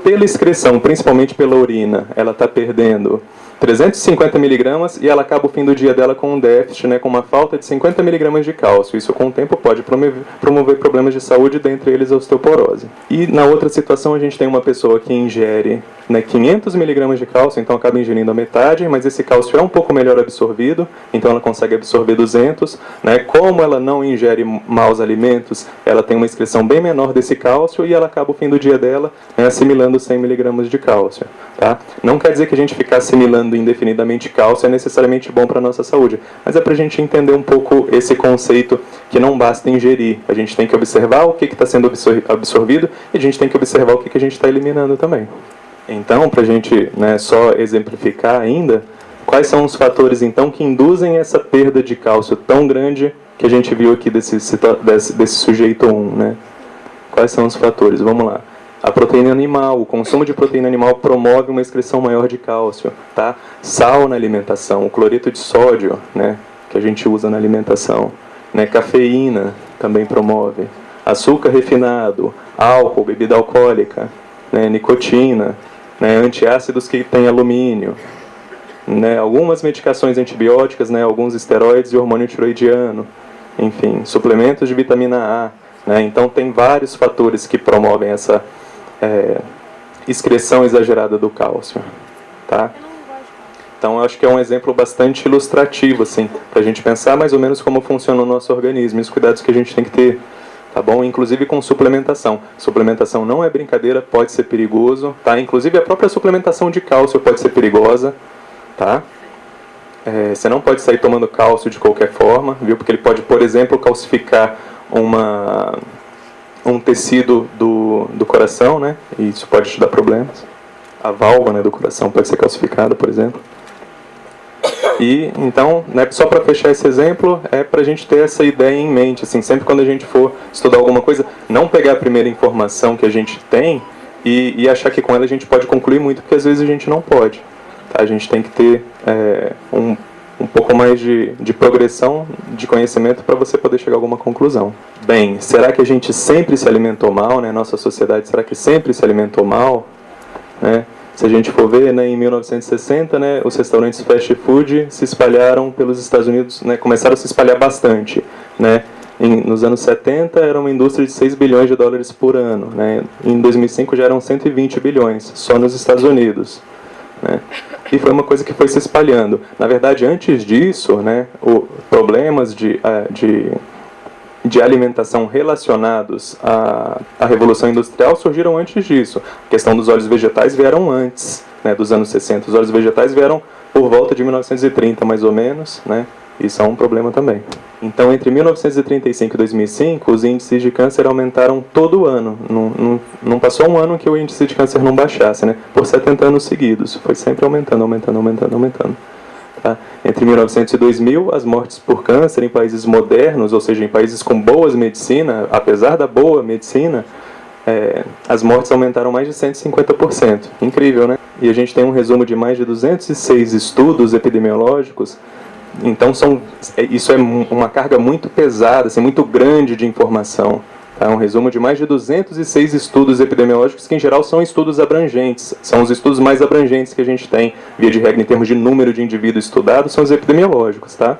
Pela excreção, principalmente pela urina, ela está perdendo 350 miligramas e ela acaba o fim do dia dela com um déficit, né, com uma falta de 50 miligramas de cálcio. Isso com o tempo pode promover problemas de saúde, dentre eles a osteoporose. E na outra situação a gente tem uma pessoa que ingere, né, 500 miligramas de cálcio, então acaba ingerindo a metade, mas esse cálcio é um pouco melhor absorvido, então ela consegue absorver 200. Né, como ela não ingere maus alimentos, ela tem uma excreção bem menor desse cálcio e ela acaba o fim do dia dela, né, assimilando 100 miligramas de cálcio. Tá? Não quer dizer que a gente ficar assimilando indefinidamente cálcio é necessariamente bom para a nossa saúde, mas é para a gente entender um pouco esse conceito que não basta ingerir, a gente tem que observar o que está sendo absorvido e a gente tem que observar o que a gente está eliminando também. Então, para a gente, né, só exemplificar ainda, quais são os fatores então que induzem essa perda de cálcio tão grande que a gente viu aqui desse sujeito 1, né? Quais são os fatores? Vamos lá. A proteína animal, o consumo de proteína animal promove uma excreção maior de cálcio, tá? Sal na alimentação, o cloreto de sódio, né? que a gente usa na alimentação, né? Cafeína também promove, açúcar refinado, álcool, bebida alcoólica, né? Nicotina, né? Antiácidos que têm alumínio, né? Algumas medicações antibióticas, né? Alguns esteroides e hormônio tiroidiano, enfim, suplementos de vitamina A, né? Então tem vários fatores que promovem essa excreção exagerada do cálcio, tá? Então eu acho que é um exemplo bastante ilustrativo, assim, para a gente pensar mais ou menos como funciona o nosso organismo e os cuidados que a gente tem que ter, tá bom? Inclusive com suplementação. Suplementação não é brincadeira, pode ser perigoso, tá? Inclusive a própria suplementação de cálcio pode ser perigosa, tá? Você não pode sair tomando cálcio de qualquer forma, viu? Porque ele pode, por exemplo, calcificar um tecido do coração, né? E isso pode te dar problemas. A válvula, né, do coração pode ser calcificada, por exemplo. E, então, né, só para fechar esse exemplo, é para a gente ter essa ideia em mente, assim, sempre quando a gente for estudar alguma coisa, não pegar a primeira informação que a gente tem e achar que com ela a gente pode concluir muito, porque às vezes a gente não pode. Tá? A gente tem que ter um pouco mais de progressão de conhecimento para você poder chegar a alguma conclusão. Bem, será que a gente sempre se alimentou mal, né? Nossa sociedade, será que sempre se alimentou mal? Né? Se a gente for ver, né, em 1960, né, os restaurantes fast food se espalharam pelos Estados Unidos, né, começaram a se espalhar bastante. Né? Nos anos 70 era uma indústria de 6 bilhões de dólares por ano. Né? Em 2005 já eram 120 bilhões, só nos Estados Unidos. Né? E foi uma coisa que foi se espalhando. Na verdade, antes disso, né, problemas de alimentação relacionados à Revolução Industrial surgiram antes disso. A questão dos óleos vegetais vieram antes, né, dos anos 60. Os óleos vegetais vieram por volta de 1930, mais ou menos, né? Isso é um problema também. Então, entre 1935 e 2005, os índices de câncer aumentaram todo ano. Não passou um ano que o índice de câncer não baixasse, né? Por 70 anos seguidos. Foi sempre aumentando. Tá? Entre 1900 e 2000, as mortes por câncer em países modernos, ou seja, em países com boas medicina, apesar da boa medicina, as mortes aumentaram mais de 150%. Incrível, né? E a gente tem um resumo de mais de 206 estudos epidemiológicos. Então, isso é uma carga muito pesada, assim, muito grande de informação. É um resumo de mais de 206 estudos epidemiológicos, que em geral são estudos abrangentes. São os estudos mais abrangentes que a gente tem, via de regra, em termos de número de indivíduos estudados, são os epidemiológicos. Tá?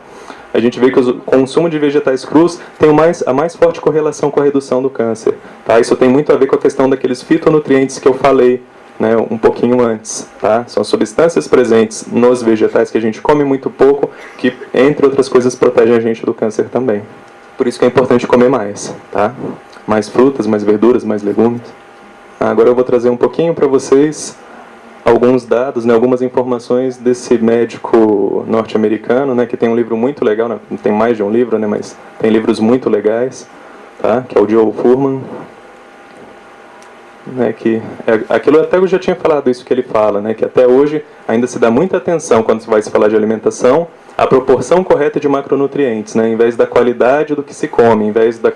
A gente vê que o consumo de vegetais crus tem a mais forte correlação com a redução do câncer. Tá? Isso tem muito a ver com a questão daqueles fitonutrientes que eu falei, né, um pouquinho antes. Tá? São substâncias presentes nos vegetais que a gente come muito pouco, que, entre outras coisas, protegem a gente do câncer também. Por isso que é importante comer mais. Tá? Mais frutas, mais verduras, mais legumes. Agora eu vou trazer um pouquinho para vocês alguns dados, né, algumas informações desse médico norte-americano, né, que tem um livro muito legal, né, tem mais de um livro, né, mas tem livros muito legais, tá, que é o Joe Fuhrman. Né, que aquilo até eu já tinha falado isso que ele fala, né, que até hoje ainda se dá muita atenção quando vai se falar de alimentação à proporção correta de macronutrientes, né, em vez da qualidade do que se come, em vez da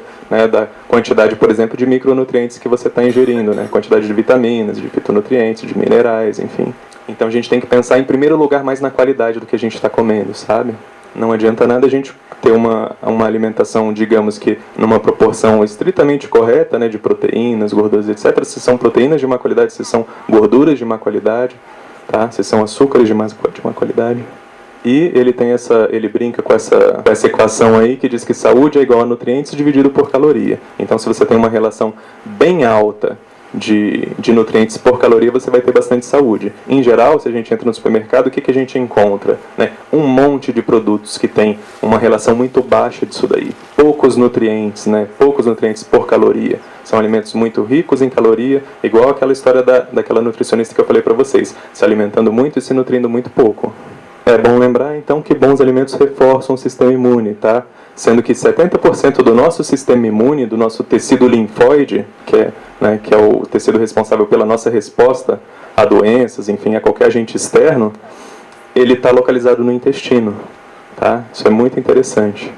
quantidade, por exemplo, de micronutrientes que você está ingerindo, né, quantidade de vitaminas, de fitonutrientes, de minerais, enfim. Então a gente tem que pensar em primeiro lugar mais na qualidade do que a gente está comendo, sabe? Não adianta nada a gente ter uma alimentação, digamos que, numa proporção estritamente correta, né, de proteínas, gorduras, etc. Se são proteínas de má qualidade, se são gorduras de má qualidade, tá? Se são açúcares de má qualidade. E ele brinca com essa equação aí que diz que saúde é igual a nutrientes dividido por caloria. Então, se você tem uma relação bem alta de nutrientes por caloria, você vai ter bastante saúde. Em geral, se a gente entra no supermercado, o que a gente encontra? Né? Um monte de produtos que tem uma relação muito baixa disso daí. Poucos nutrientes, né? Poucos nutrientes por caloria. São alimentos muito ricos em caloria, igual aquela história daquela nutricionista que eu falei para vocês, se alimentando muito e se nutrindo muito pouco. É bom lembrar, então, que bons alimentos reforçam o sistema imune, tá? Sendo que 70% do nosso sistema imune, do nosso tecido linfóide, que é o tecido responsável pela nossa resposta a doenças, enfim, a qualquer agente externo, ele está localizado no intestino, tá? Isso é muito interessante.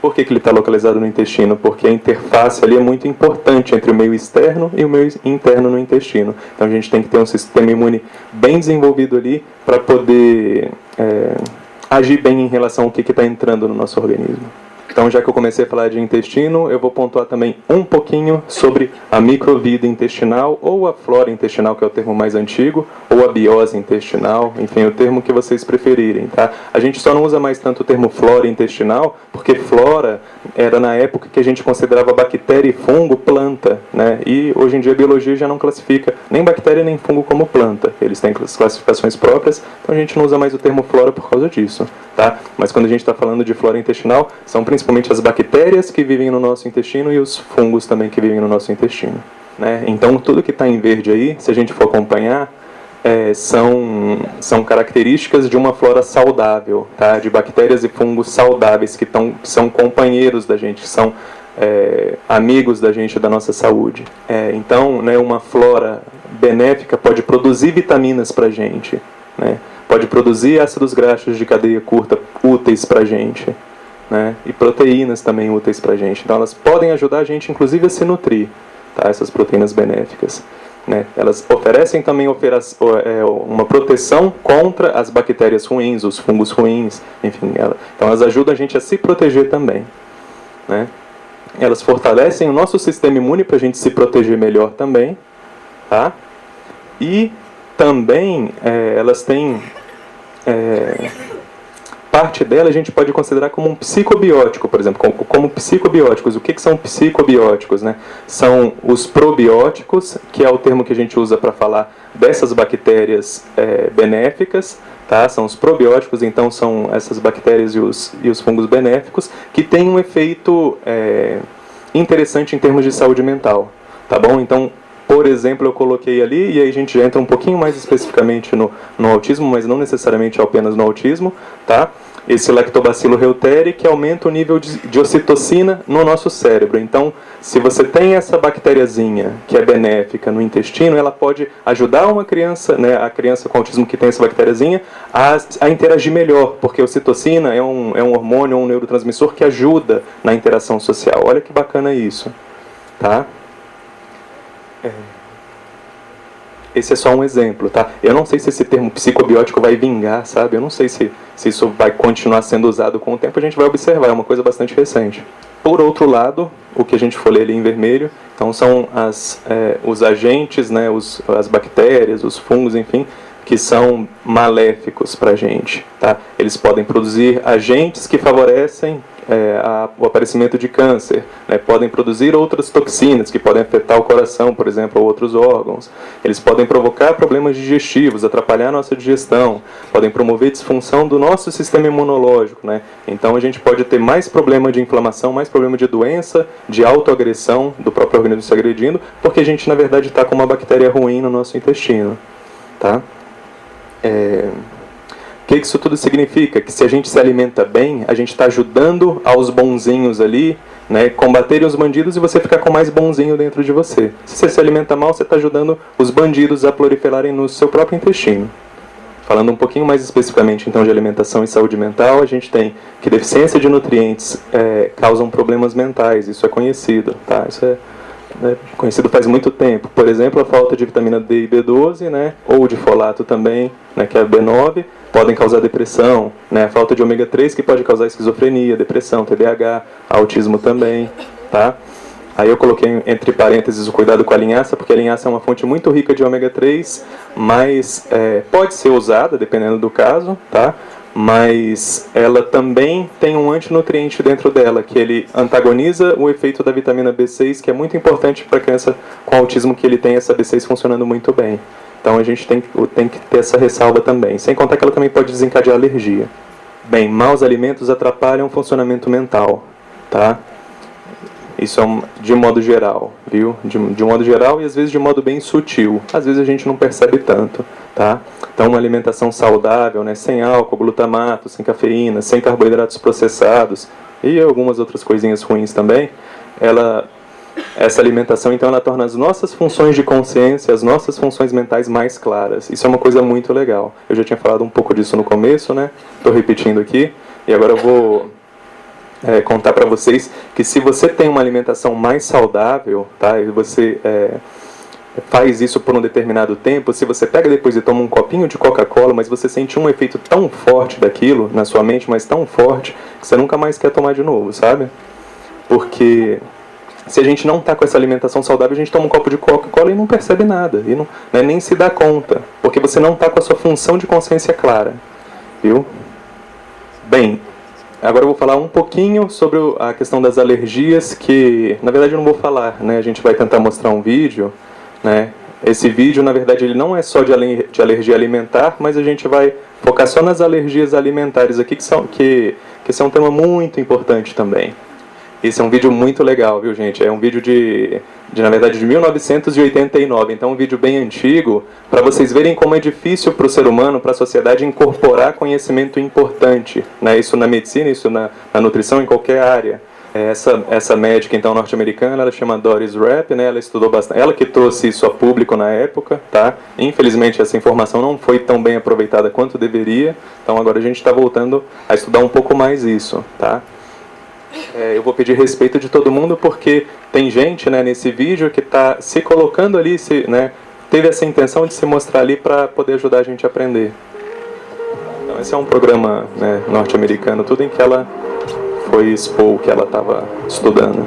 Por que ele está localizado no intestino? Porque a interface ali é muito importante entre o meio externo e o meio interno no intestino. Então a gente tem que ter um sistema imune bem desenvolvido ali para poder agir bem em relação ao que está entrando no nosso organismo. Então, já que eu comecei a falar de intestino, eu vou pontuar também um pouquinho sobre a microvida intestinal, ou a flora intestinal, que é o termo mais antigo, ou a biose intestinal, enfim, o termo que vocês preferirem, tá? A gente só não usa mais tanto o termo flora intestinal, porque flora era na época que a gente considerava bactéria e fungo planta, né? E hoje em dia a biologia já não classifica nem bactéria nem fungo como planta. Eles têm classificações próprias, então a gente não usa mais o termo flora por causa disso, tá? Mas quando a gente está falando de flora intestinal, são principalmente as bactérias que vivem no nosso intestino e os fungos também que vivem no nosso intestino, né? Então tudo que está em verde aí, se a gente for acompanhar, são características de uma flora saudável, tá? De bactérias e fungos saudáveis que são companheiros da gente, que são amigos da gente, da nossa saúde. Então, né, uma flora benéfica pode produzir vitaminas para a gente, né? Pode produzir ácidos graxos de cadeia curta úteis para a gente, né? E proteínas também úteis para a gente. Então elas podem ajudar a gente, inclusive, a se nutrir, tá? Essas proteínas benéficas, né? Elas oferecem também uma proteção contra as bactérias ruins, os fungos ruins, enfim. Então elas ajudam a gente a se proteger também, né? Elas fortalecem o nosso sistema imune para a gente se proteger melhor também, tá? E também elas têm... parte dela a gente pode considerar como um psicobiótico, por exemplo, como psicobióticos. O que são psicobióticos, né? São os probióticos, que é o termo que a gente usa para falar dessas bactérias benéficas, tá? São os probióticos, então são essas bactérias e os fungos benéficos, que têm um efeito interessante em termos de saúde mental, tá bom? Então, por exemplo, eu coloquei ali, e aí a gente já entra um pouquinho mais especificamente no autismo, mas não necessariamente apenas no autismo, tá? Esse Lactobacillus reuteri, que aumenta o nível de ocitocina no nosso cérebro. Então, se você tem essa bactériazinha que é benéfica no intestino, ela pode ajudar uma criança, né, a criança com autismo que tem essa bactériazinha, a interagir melhor, porque a ocitocina é um hormônio, um neurotransmissor que ajuda na interação social. Olha que bacana isso, tá? Esse é só um exemplo, tá? Eu não sei se esse termo psicobiótico vai vingar, sabe? Eu não sei se isso vai continuar sendo usado com o tempo, a gente vai observar, é uma coisa bastante recente. Por outro lado, o que a gente for ler ali em vermelho, então são os agentes, né, as bactérias, os fungos, enfim, que são maléficos para a gente, tá? Eles podem produzir agentes que favorecem o aparecimento de câncer, né? Podem produzir outras toxinas que podem afetar o coração, por exemplo, ou outros órgãos. Eles podem provocar problemas digestivos, atrapalhar a nossa digestão, podem promover disfunção do nosso sistema imunológico, né? Então a gente pode ter mais problema de inflamação, mais problema de doença, de autoagressão do próprio organismo se agredindo, porque a gente, na verdade, está com uma bactéria ruim no nosso intestino, tá? O que isso tudo significa? Que se a gente se alimenta bem, a gente está ajudando aos bonzinhos ali, né, combaterem os bandidos e você ficar com mais bonzinho dentro de você. Se você se alimenta mal, você está ajudando os bandidos a proliferarem no seu próprio intestino. Falando um pouquinho mais especificamente então de alimentação e saúde mental, a gente tem que deficiência de nutrientes causam problemas mentais, isso é conhecido, tá? Isso é conhecido faz muito tempo. Por exemplo, a falta de vitamina D e B12, né, ou de folato também, né, que é a B9, podem causar depressão, né, a falta de ômega 3 que pode causar esquizofrenia, depressão, TDAH, autismo também, tá? Aí eu coloquei entre parênteses o cuidado com a linhaça, porque a linhaça é uma fonte muito rica de ômega 3, mas pode ser usada, dependendo do caso, tá? Mas ela também tem um antinutriente dentro dela, que ele antagoniza o efeito da vitamina B6, que é muito importante para a criança com autismo, que ele tem essa B6 funcionando muito bem. Então a gente tem que ter essa ressalva também, sem contar que ela também pode desencadear alergia. Bem, maus alimentos atrapalham o funcionamento mental, tá? Isso é de modo geral, viu? De modo geral e às vezes de modo bem sutil. Às vezes a gente não percebe tanto, tá? Então uma alimentação saudável, né? Sem álcool, glutamato, sem cafeína, sem carboidratos processados e algumas outras coisinhas ruins também, essa alimentação então ela torna as nossas funções de consciência, as nossas funções mentais mais claras. Isso é uma coisa muito legal. Eu já tinha falado um pouco disso no começo, né? Estou repetindo aqui e agora eu vou contar para vocês que se você tem uma alimentação mais saudável, tá, e você faz isso por um determinado tempo, se você pega depois e toma um copinho de Coca-Cola, mas você sente um efeito tão forte daquilo na sua mente, mas tão forte, que você nunca mais quer tomar de novo, sabe? Porque se a gente não está com essa alimentação saudável, a gente toma um copo de Coca-Cola e não percebe nada, e não, né, nem se dá conta, porque você não está com a sua função de consciência clara, viu? Bem, agora eu vou falar um pouquinho sobre a questão das alergias, que na verdade eu não vou falar, né? A gente vai tentar mostrar um vídeo, né? Esse vídeo, na verdade, ele não é só de alergia alimentar, mas a gente vai focar só nas alergias alimentares aqui, que são um tema muito importante também. Esse é um vídeo muito legal, viu, gente? É um vídeo na verdade, de 1989. Então, um vídeo bem antigo, para vocês verem como é difícil para o ser humano, para a sociedade, incorporar conhecimento importante, né? Isso na medicina, isso na nutrição, em qualquer área. Essa médica, então, norte-americana, ela chama Doris Rapp, né? Ela estudou bastante. Ela que trouxe isso a público na época, tá? Infelizmente, essa informação não foi tão bem aproveitada quanto deveria. Então, agora a gente está voltando a estudar um pouco mais isso, tá? Eu vou pedir respeito de todo mundo, porque tem gente, né, nesse vídeo que está se colocando ali, né, teve essa intenção de se mostrar ali para poder ajudar a gente a aprender. Então, esse é um programa, né, norte-americano, tudo em que ela foi expor o que ela estava estudando.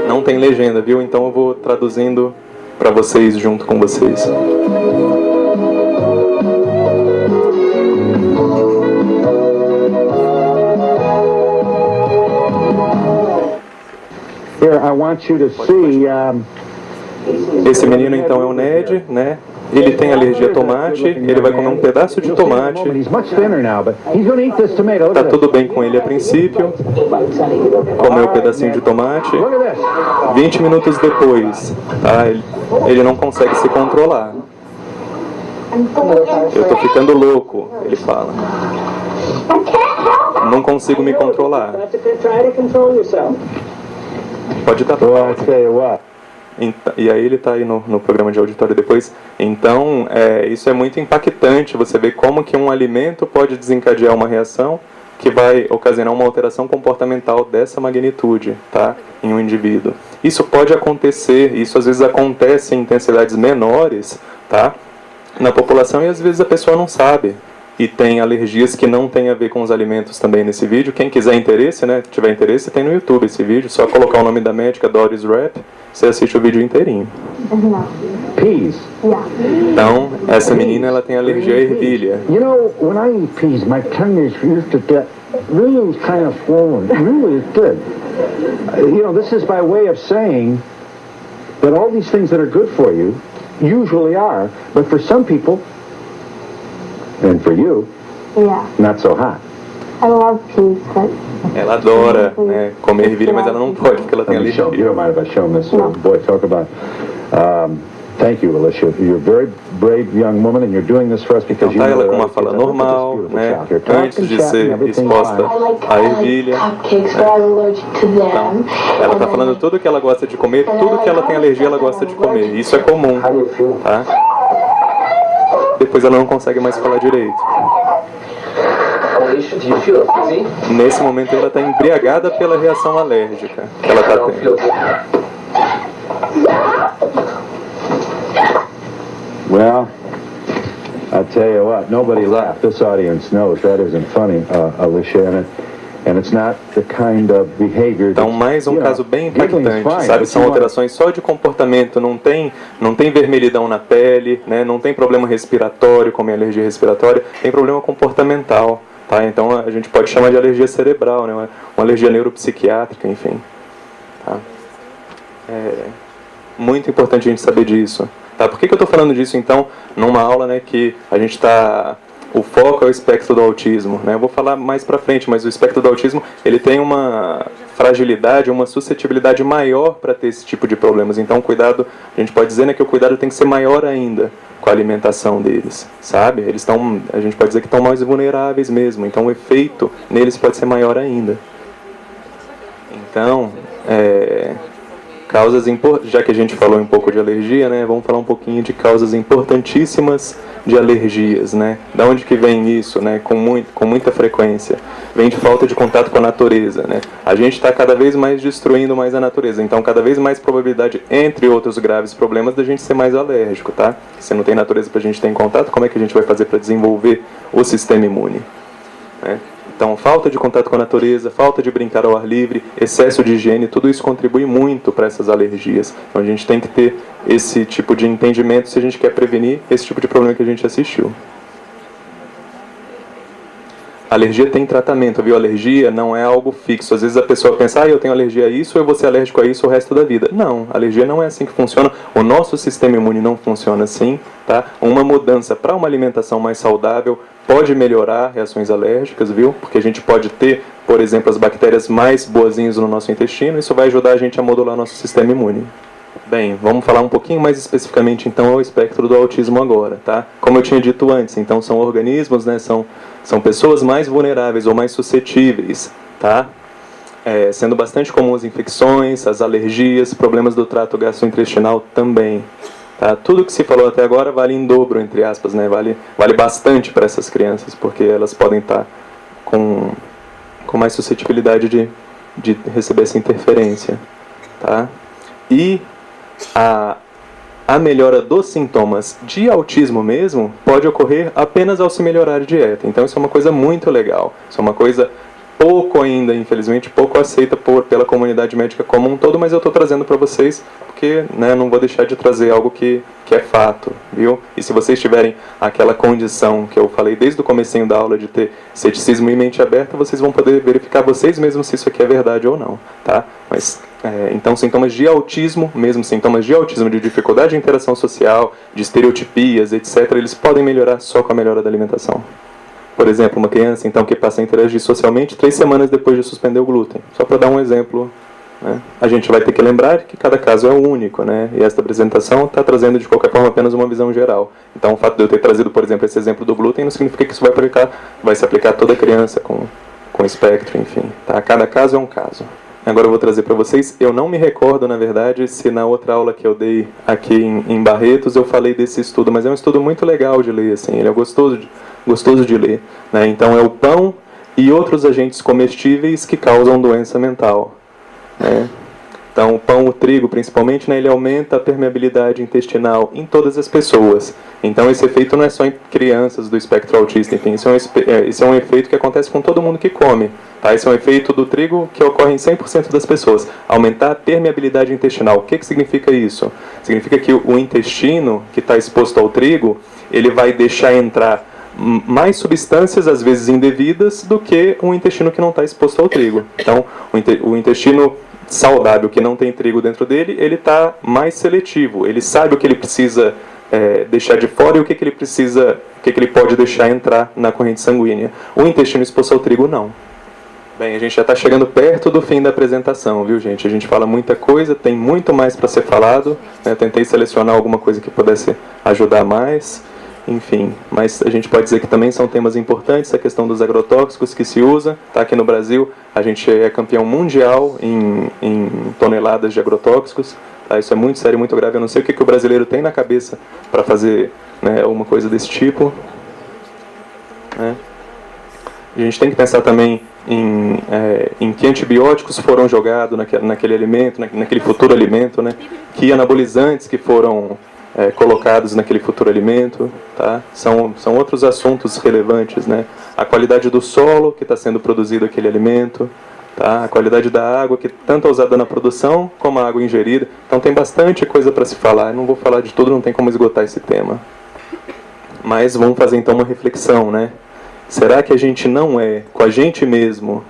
Não tem legenda, viu? Então eu vou traduzindo para vocês junto com vocês. Here, I want you to see, Esse menino então é o Ned, né? Ele tem alergia a tomate, ele vai comer um pedaço de tomate. Tá tudo bem com ele a princípio. Comeu um pedacinho de tomate. 20 minutos depois, tá? Ele não consegue se controlar. Eu tô ficando louco, ele fala. Não consigo me controlar. Pode dar pausa. E aí ele está aí no programa de auditório depois. Então, isso é muito impactante, você vê como que um alimento pode desencadear uma reação que vai ocasionar uma alteração comportamental dessa magnitude, tá? Em um indivíduo. Isso pode acontecer, isso às vezes acontece em intensidades menores, tá? Na população, e às vezes a pessoa não sabe. E tem alergias que não tem a ver com os alimentos também nesse vídeo. Quem quiser interesse, né, tiver interesse, tem no YouTube esse vídeo. Só colocar o nome da médica, Doris Rapp, você assiste o vídeo inteirinho. peas. Então, essa menina, ela tem alergia à ervilha. You know, when I eat peas, my tongue is used to get really kind of swollen. Really good. You know, this is by way of saying that all these things that are good for you usually are, but for some people, and for you, not so hot. I love peas, but... Ela adora, né, comer ervilha, mas ela não pode, porque ela tem alergia. You don't mind if I show him this boy talk about... Thank you, Alicia. You're a very brave young woman, and you're doing this for us because you tá know ela com uma fala normal, né, antes de ser exposta à ervilha. Então, ela está falando tudo que ela gosta de comer, tudo que ela tem alergia ela gosta de comer. Isso é comum, tá? Depois ela não consegue mais falar direito. Nesse momento ela está embriagada pela reação alérgica que ela está tendo. Well, I'll tell you what, nobody laughed. This audience knows that isn't funny, Alicia, and it's not the kind of behavior. Então, mais um caso bem impactante, sabe? São alterações só de comportamento, não tem vermelhidão na pele, né? Não tem problema respiratório, como é alergia respiratória, tem problema comportamental, tá? Então, a gente pode chamar de alergia cerebral, né? Uma alergia neuropsiquiátrica, enfim. Tá? É muito importante a gente saber disso. Tá? Por que eu estou falando disso, então, numa aula, né, que a gente está... O foco é o espectro do autismo, né? Eu vou falar mais para frente, mas o espectro do autismo, ele tem uma fragilidade, uma suscetibilidade maior para ter esse tipo de problemas. Então, cuidado, a gente pode dizer, né, que o cuidado tem que ser maior ainda com a alimentação deles, sabe? Eles estão, a gente pode dizer que estão mais vulneráveis mesmo. Então, o efeito neles pode ser maior ainda. Então, causas já que a gente falou um pouco de alergia, né, vamos falar um pouquinho de causas importantíssimas de alergias, né? Da onde que vem isso, né, com muita frequência? vem de falta de contato com a natureza, né? A gente está cada vez mais destruindo mais a natureza, então cada vez mais probabilidade, entre outros graves problemas, da gente ser mais alérgico, tá? Se não tem natureza para a gente ter em contato, como é que a gente vai fazer para desenvolver o sistema imune? Né? Então, falta de contato com a natureza, falta de brincar ao ar livre, excesso de higiene, tudo isso contribui muito para essas alergias. Então, a gente tem que ter esse tipo de entendimento se a gente quer prevenir esse tipo de problema que a gente assistiu. A alergia tem tratamento, viu? Alergia não é algo fixo. Às vezes a pessoa pensa, eu tenho alergia a isso, ou eu vou ser alérgico a isso o resto da vida. Não, a alergia não é assim que funciona. O nosso sistema imune não funciona assim, tá? Uma mudança para uma alimentação mais saudável pode melhorar reações alérgicas, viu? Porque a gente pode ter, por exemplo, as bactérias mais boazinhas no nosso intestino, isso vai ajudar a gente a modular nosso sistema imune. Bem, vamos falar um pouquinho mais especificamente então ao espectro do autismo agora, tá? Como eu tinha dito antes, então são organismos, né, são pessoas mais vulneráveis ou mais suscetíveis, tá? Sendo bastante comuns infecções, as alergias, problemas do trato gastrointestinal também, tá? Tudo que se falou até agora vale em dobro, entre aspas, né? Vale bastante para essas crianças, porque elas podem estar com mais suscetibilidade de receber essa interferência, tá? E a melhora dos sintomas de autismo mesmo pode ocorrer apenas ao se melhorar a dieta. Então isso é uma coisa muito legal. Isso é uma coisa pouco ainda, infelizmente, pouco aceita pela comunidade médica como um todo, mas eu estou trazendo para vocês porque, né, não vou deixar de trazer algo que é fato, viu? E se vocês tiverem aquela condição que eu falei desde o comecinho da aula de ter ceticismo e mente aberta, vocês vão poder verificar vocês mesmos se isso aqui é verdade ou não, tá? Mas, então, sintomas de autismo, mesmo sintomas de autismo, de dificuldade de interação social, de estereotipias, etc., eles podem melhorar só com a melhora da alimentação. Por exemplo, uma criança então que passa a interagir socialmente 3 semanas depois de suspender o glúten. Só para dar um exemplo, né? A gente vai ter que lembrar que cada caso é único, né? E esta apresentação está trazendo de qualquer forma apenas uma visão geral. Então o fato de eu ter trazido, por exemplo, esse exemplo do glúten não significa que isso vai se aplicar a toda criança com espectro, enfim. Tá? Cada caso é um caso. Agora eu vou trazer para vocês, eu não me recordo, na verdade, se na outra aula que eu dei aqui em Barretos eu falei desse estudo, mas é um estudo muito legal de ler, assim, ele é gostoso de ler, né? Então é o pão e outros agentes comestíveis que causam doença mental, né? Então o pão, o trigo principalmente, né, ele aumenta a permeabilidade intestinal em todas as pessoas. Então esse efeito não é só em crianças do espectro autista, enfim, esse é um efeito que acontece com todo mundo que come. Tá? Esse é um efeito do trigo que ocorre em 100% das pessoas. Aumentar a permeabilidade intestinal. O que significa isso? Significa que o intestino que está exposto ao trigo, ele vai deixar entrar mais substâncias, às vezes indevidas, do que um intestino que não está exposto ao trigo. Então, o intestino saudável, que não tem trigo dentro dele, ele está mais seletivo. Ele sabe o que ele precisa deixar de fora e o que ele pode deixar entrar na corrente sanguínea. O intestino exposto ao trigo, não. Bem, a gente já está chegando perto do fim da apresentação, viu, gente? A gente fala muita coisa, tem muito mais para ser falado, né? Tentei selecionar alguma coisa que pudesse ajudar mais, enfim. Mas a gente pode dizer que também são temas importantes, a questão dos agrotóxicos que se usa. Tá? Aqui no Brasil, a gente é campeão mundial em toneladas de agrotóxicos. Tá? Isso é muito sério, muito grave. Eu não sei o que o brasileiro tem na cabeça para fazer, né, uma coisa desse tipo. Né? A gente tem que pensar também em que antibióticos foram jogados naquele alimento, naquele futuro alimento, né? Que anabolizantes que foram colocados naquele futuro alimento, tá? São outros assuntos relevantes, né? A qualidade do solo que está sendo produzido aquele alimento, tá? A qualidade da água que tanto é usada na produção como a água ingerida. Então tem bastante coisa para se falar. Eu não vou falar de tudo, não tem como esgotar esse tema. Mas vamos fazer então uma reflexão, né? Será que a gente não é com a gente mesmo,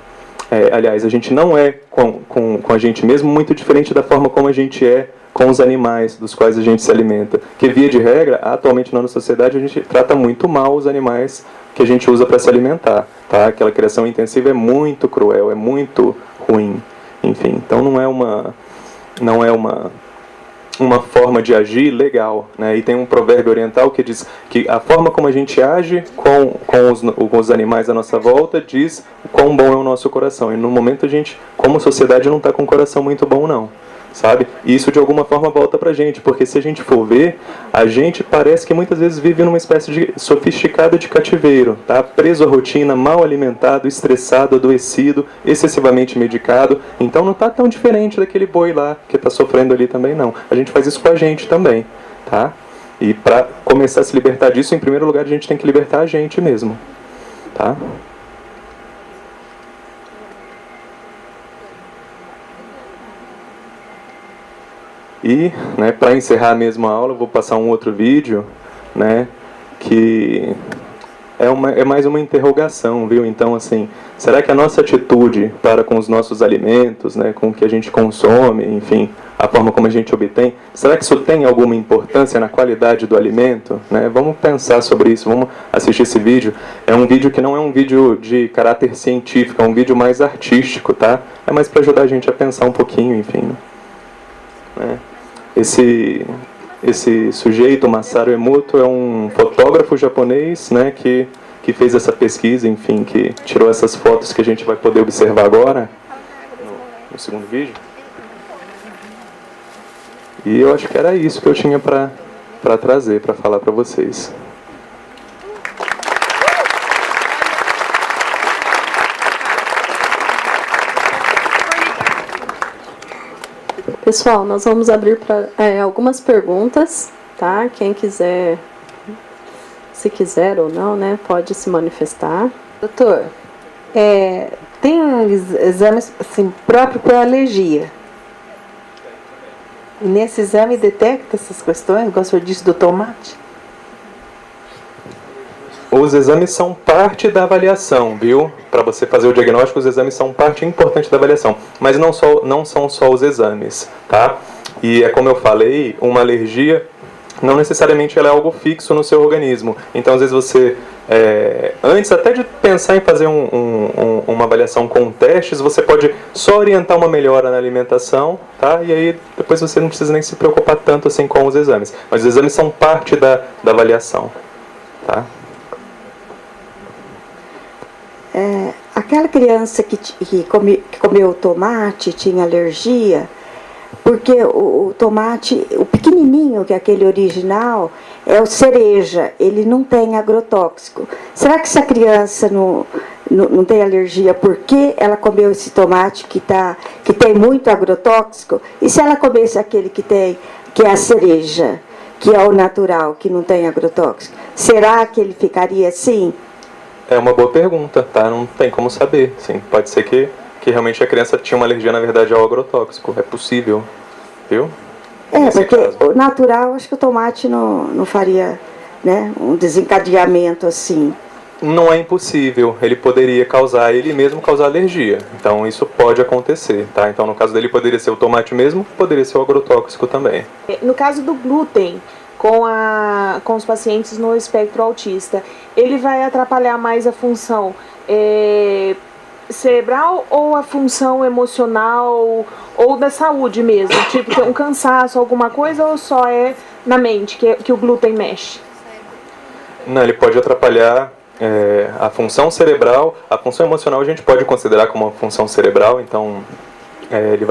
aliás, a gente não é com a gente mesmo muito diferente da forma como a gente é com os animais dos quais a gente se alimenta? Que, via de regra, atualmente na nossa sociedade, a gente trata muito mal os animais que a gente usa para se alimentar. Tá? Aquela criação intensiva é muito cruel, é muito ruim. Enfim, então não é uma forma de agir legal, né? E tem um provérbio oriental que diz que a forma como a gente age com os animais à nossa volta diz o quão bom é o nosso coração. E no momento a gente, como sociedade, não está com um coração muito bom, não. sabe? E isso de alguma forma volta pra gente, porque se a gente for ver, a gente parece que muitas vezes vive numa espécie de sofisticado de cativeiro, tá? Preso à rotina, mal alimentado, estressado, adoecido, excessivamente medicado. Então não tá tão diferente daquele boi lá que tá sofrendo ali também, não. A gente faz isso com a gente também, tá? E para começar a se libertar disso, em primeiro lugar, a gente tem que libertar a gente mesmo, tá? E, né, para encerrar mesmo a aula, eu vou passar um outro vídeo, né, que é mais uma interrogação, viu? Então, assim, será que a nossa atitude para com os nossos alimentos, né, com o que a gente consome, enfim, a forma como a gente obtém, será que isso tem alguma importância na qualidade do alimento? Né? Vamos pensar sobre isso, vamos assistir esse vídeo. É um vídeo que não é um vídeo de caráter científico, é um vídeo mais artístico, tá? É mais para ajudar a gente a pensar um pouquinho, enfim, né? Esse sujeito, Masaru Emoto, é um fotógrafo japonês, né, que fez essa pesquisa, enfim, que tirou essas fotos que a gente vai poder observar agora no segundo vídeo. E eu acho que era isso que eu tinha para trazer, para falar para vocês. Pessoal, nós vamos abrir para algumas perguntas, tá? Quem quiser, se quiser ou não, né, pode se manifestar. Doutor, tem exames assim, próprio para alergia. E nesse exame detecta essas questões, igual o senhor disse do tomate? Os exames são parte da avaliação, viu? Para você fazer o diagnóstico, os exames são parte importante da avaliação. Mas não são só os exames, tá? E é como eu falei, uma alergia não necessariamente ela é algo fixo no seu organismo. Então, às vezes você, antes até de pensar em fazer uma avaliação com testes, você pode só orientar uma melhora na alimentação, tá? E aí depois você não precisa nem se preocupar tanto assim com os exames. Mas os exames são parte da avaliação, tá? Aquela criança que comeu tomate tinha alergia, porque o tomate, o pequenininho, que é aquele original, é o cereja, ele não tem agrotóxico. Será que essa criança não tem alergia porque ela comeu esse tomate que tem muito agrotóxico? E se ela comesse aquele que é a cereja, que é o natural, que não tem agrotóxico? Será que ele ficaria assim? É uma boa pergunta, tá? Não tem como saber. Sim, pode ser que realmente a criança tinha uma alergia, na verdade, ao agrotóxico. É possível, viu? Nesse porque caso. O natural, acho que o tomate não faria, né, um desencadeamento assim. Não é impossível. Ele poderia causar, ele mesmo causar alergia. Então, isso pode acontecer, tá? Então, no caso dele, poderia ser o tomate mesmo, poderia ser o agrotóxico também. No caso do glúten, com os pacientes no espectro autista, ele vai atrapalhar mais a função cerebral ou a função emocional ou da saúde mesmo? Tipo, tem um cansaço, alguma coisa, ou só é na mente que o glúten mexe? Não, ele pode atrapalhar a função cerebral. A função emocional a gente pode considerar como uma função cerebral, então ele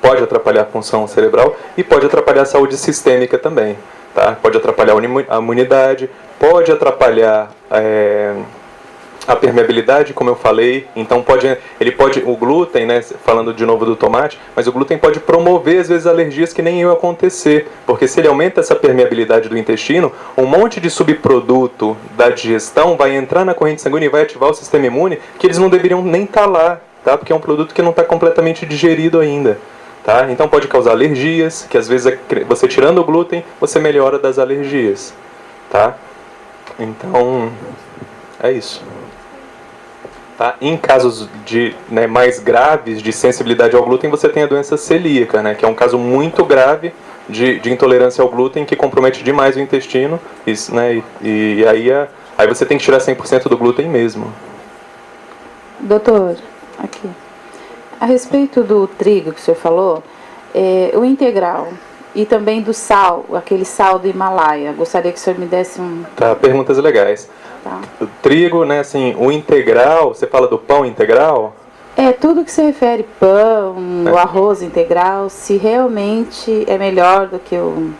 pode atrapalhar a função cerebral e pode atrapalhar a saúde sistêmica também. Tá? Pode atrapalhar a imunidade, pode atrapalhar a permeabilidade, como eu falei. Então o glúten, né, falando de novo do tomate, mas o glúten pode promover às vezes alergias que nem iam acontecer, porque se ele aumenta essa permeabilidade do intestino, um monte de subproduto da digestão vai entrar na corrente sanguínea e vai ativar o sistema imune, que eles não deveriam nem estar lá, tá? Porque é um produto que não está completamente digerido ainda. Tá? Então pode causar alergias, que às vezes você tirando o glúten, você melhora das alergias. Tá? Então, é isso. Tá? Em casos mais graves de sensibilidade ao glúten, você tem a doença celíaca, né? Que é um caso muito grave de intolerância ao glúten, que compromete demais o intestino. Isso, né? E aí você tem que tirar 100% do glúten mesmo. Doutor, aqui. A respeito do trigo que o senhor falou, o integral e também do sal, aquele sal do Himalaia, gostaria que o senhor me desse um... Tá, perguntas legais. Tá. O trigo, né, assim, o integral, você fala do pão integral? Tudo que se refere pão, o arroz integral, se realmente é melhor do que o...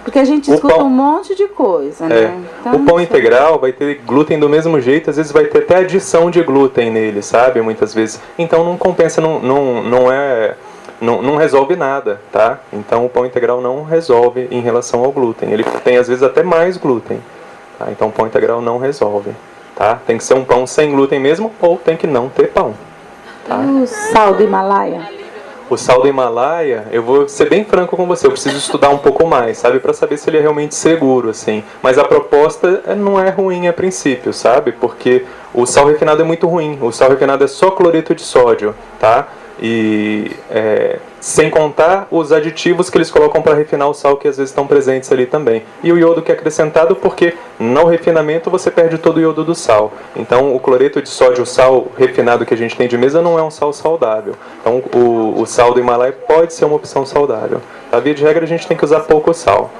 Porque a gente escuta um monte de coisa, né? Então, o pão integral vai ter glúten do mesmo jeito, às vezes vai ter até adição de glúten nele, sabe? Muitas vezes. Então não compensa, não resolve nada, tá? Então o pão integral não resolve em relação ao glúten. Ele tem às vezes até mais glúten, tá? Então o pão integral não resolve, tá? Tem que ser um pão sem glúten mesmo ou tem que não ter pão. Tá? O sal do Himalaia? O sal do Himalaia, eu vou ser bem franco com você, eu preciso estudar um pouco mais, sabe? Para saber se ele é realmente seguro, assim. Mas a proposta não é ruim a princípio, sabe? Porque o sal refinado é muito ruim. O sal refinado é só cloreto de sódio, tá? E sem contar os aditivos que eles colocam para refinar o sal, que às vezes estão presentes ali também. E o iodo que é acrescentado, porque no refinamento você perde todo o iodo do sal. Então o cloreto de sódio, o sal refinado que a gente tem de mesa, não é um sal saudável. Então o sal do Himalaia pode ser uma opção saudável. A via de regra a gente tem que usar pouco sal.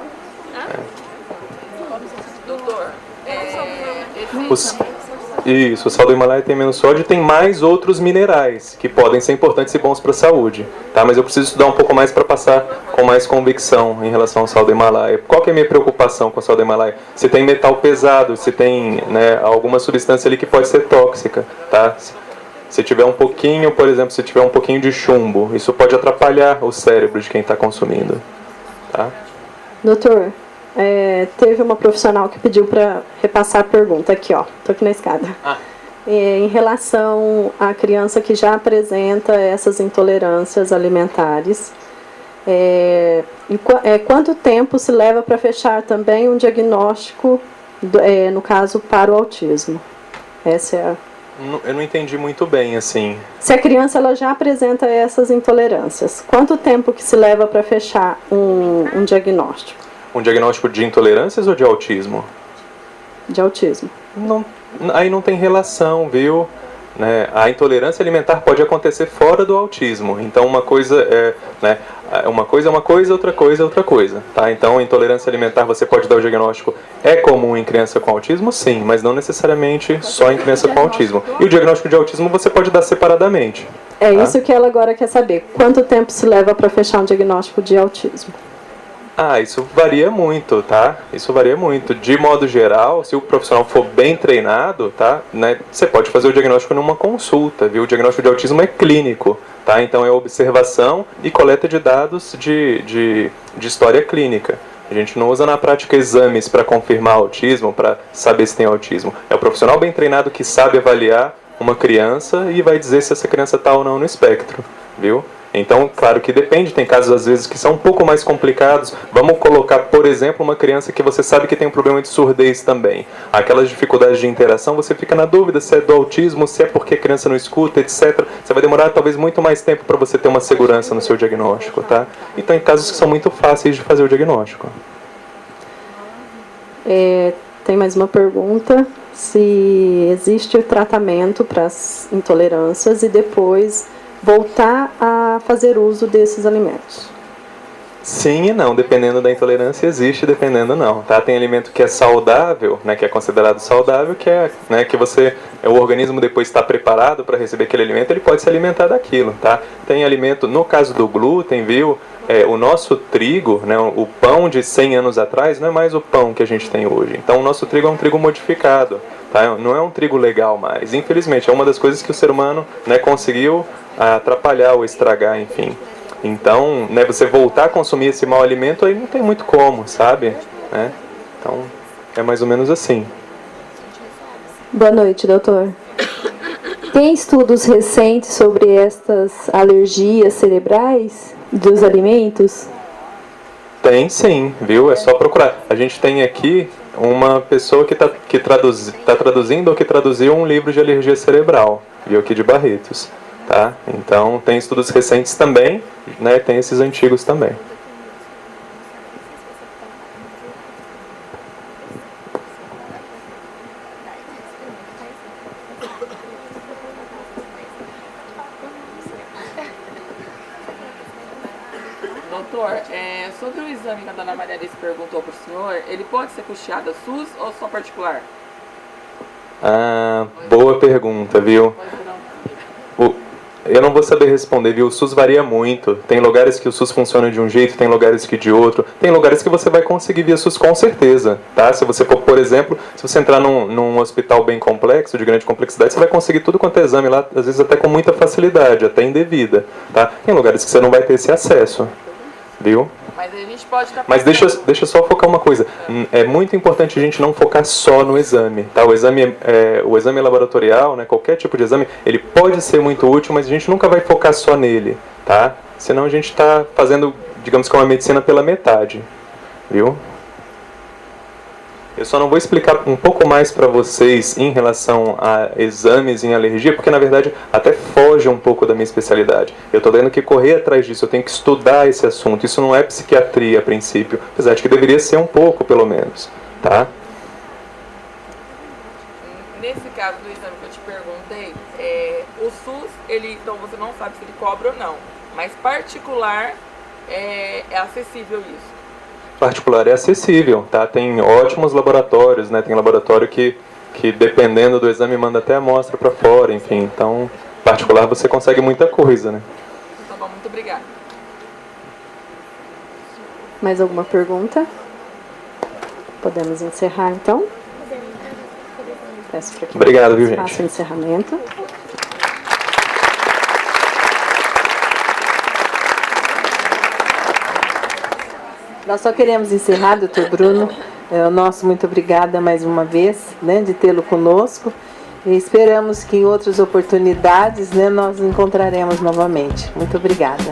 Isso, o sal do Himalaia tem menos sódio e tem mais outros minerais que podem ser importantes e bons para a saúde, tá? Mas eu preciso estudar um pouco mais para passar com mais convicção em relação ao sal do Himalaia. Qual que é a minha preocupação com o sal do Himalaia? Se tem metal pesado, se tem, né, alguma substância ali que pode ser tóxica, tá? Se tiver um pouquinho, por exemplo, se tiver um pouquinho de chumbo, isso pode atrapalhar o cérebro de quem está consumindo, tá? Doutor, teve uma profissional que pediu para repassar a pergunta aqui, ó. Tô aqui na escada. Em relação à criança que já apresenta essas intolerâncias alimentares, quanto tempo se leva para fechar também um diagnóstico, no caso, para o autismo? Essa é a... Eu não entendi muito bem, assim. Se a criança ela já apresenta essas intolerâncias, quanto tempo que se leva para fechar um diagnóstico? Um diagnóstico de intolerâncias ou de autismo? De autismo. Aí não tem relação, viu? Né? A intolerância alimentar pode acontecer fora do autismo. Então uma coisa uma coisa é uma coisa, outra coisa é outra coisa. Tá? Então a intolerância alimentar você pode dar o diagnóstico. É comum em criança com autismo? Sim, mas não necessariamente só em criança com autismo. E o diagnóstico de autismo você pode dar separadamente. Tá? Isso que ela agora quer saber. Quanto tempo se leva para fechar um diagnóstico de autismo? Isso varia muito, tá? Isso varia muito. De modo geral, se o profissional for bem treinado, tá? Né, você pode fazer o diagnóstico numa consulta, viu? O diagnóstico de autismo é clínico, tá? Então é observação e coleta de dados de história clínica. A gente não usa na prática exames para confirmar autismo, para saber se tem autismo. É o profissional bem treinado que sabe avaliar uma criança e vai dizer se essa criança está ou não no espectro, viu? Então, claro que depende, tem casos às vezes que são um pouco mais complicados. Vamos colocar, por exemplo, uma criança que você sabe que tem um problema de surdez também. Aquelas dificuldades de interação, você fica na dúvida se é do autismo, se é porque a criança não escuta, etc. Você vai demorar talvez muito mais tempo para você ter uma segurança no seu diagnóstico, tá? Então, em casos que são muito fáceis de fazer o diagnóstico. Tem mais uma pergunta. Se existe o tratamento para as intolerâncias e depois voltar a fazer uso desses alimentos? Sim e não, dependendo da intolerância existe, dependendo não, tá? Tem alimento que é saudável, né, que é considerado saudável, que é, né, que o organismo depois está preparado para receber aquele alimento, ele pode se alimentar daquilo, tá? Tem alimento, no caso do glúten, viu? O nosso trigo, né, o pão de 100 anos atrás não é mais o pão que a gente tem hoje. Então o nosso trigo é um trigo modificado, tá? Não é um trigo legal mais. Infelizmente, é uma das coisas que o ser humano, né, conseguiu atrapalhar ou estragar, enfim. Então, né, você voltar a consumir esse mau alimento aí não tem muito como, sabe? Né? Então, é mais ou menos assim. Boa noite, doutor. Tem estudos recentes sobre estas alergias cerebrais dos alimentos? Tem sim, viu? É só procurar. A gente tem aqui uma pessoa que está traduzindo ou que traduziu um livro de alergia cerebral, viu, aqui de Barretos. Tá? Então, tem estudos recentes também, né? Tem esses antigos também. Doutor, sobre o exame que a dona Maria Alice perguntou para o senhor, ele pode ser custeado a SUS ou só particular? Boa pergunta, viu? Eu não vou saber responder, viu? O SUS varia muito. Tem lugares que o SUS funciona de um jeito, tem lugares que de outro. Tem lugares que você vai conseguir via SUS com certeza, tá? Se você for, por exemplo, se você entrar num hospital bem complexo, de grande complexidade, você vai conseguir tudo quanto é exame lá, às vezes até com muita facilidade, até indevida, tá? Tem lugares que você não vai ter esse acesso, viu? Mas a gente pode estar... Mas deixa eu só focar uma coisa. É muito importante a gente não focar só no exame, tá? O exame laboratorial, né, qualquer tipo de exame, ele pode ser muito útil, mas a gente nunca vai focar só nele, tá? Senão a gente está fazendo, digamos que uma medicina pela metade, viu? Eu só não vou explicar um pouco mais para vocês em relação a exames em alergia, porque na verdade até foge um pouco da minha especialidade. Eu estou tendo que correr atrás disso, eu tenho que estudar esse assunto. Isso não é psiquiatria a princípio, apesar de que deveria ser um pouco, pelo menos, tá? Nesse caso do exame que eu te perguntei, o SUS, então você não sabe se ele cobra ou não, mas particular é acessível isso. Particular é acessível, tá? Tem ótimos laboratórios, né? Tem laboratório que dependendo do exame manda até a amostra para fora, enfim. Então, particular você consegue muita coisa, né? Tá bom, muito obrigada. Mais alguma pergunta? Podemos encerrar, então? Peço para que obrigado, viu, gente? faça o encerramento. Nós só queremos encerrar, doutor Bruno. Nosso muito obrigada mais uma vez, né, de tê-lo conosco. E esperamos que em outras oportunidades, né, nós encontraremos novamente. Muito obrigada.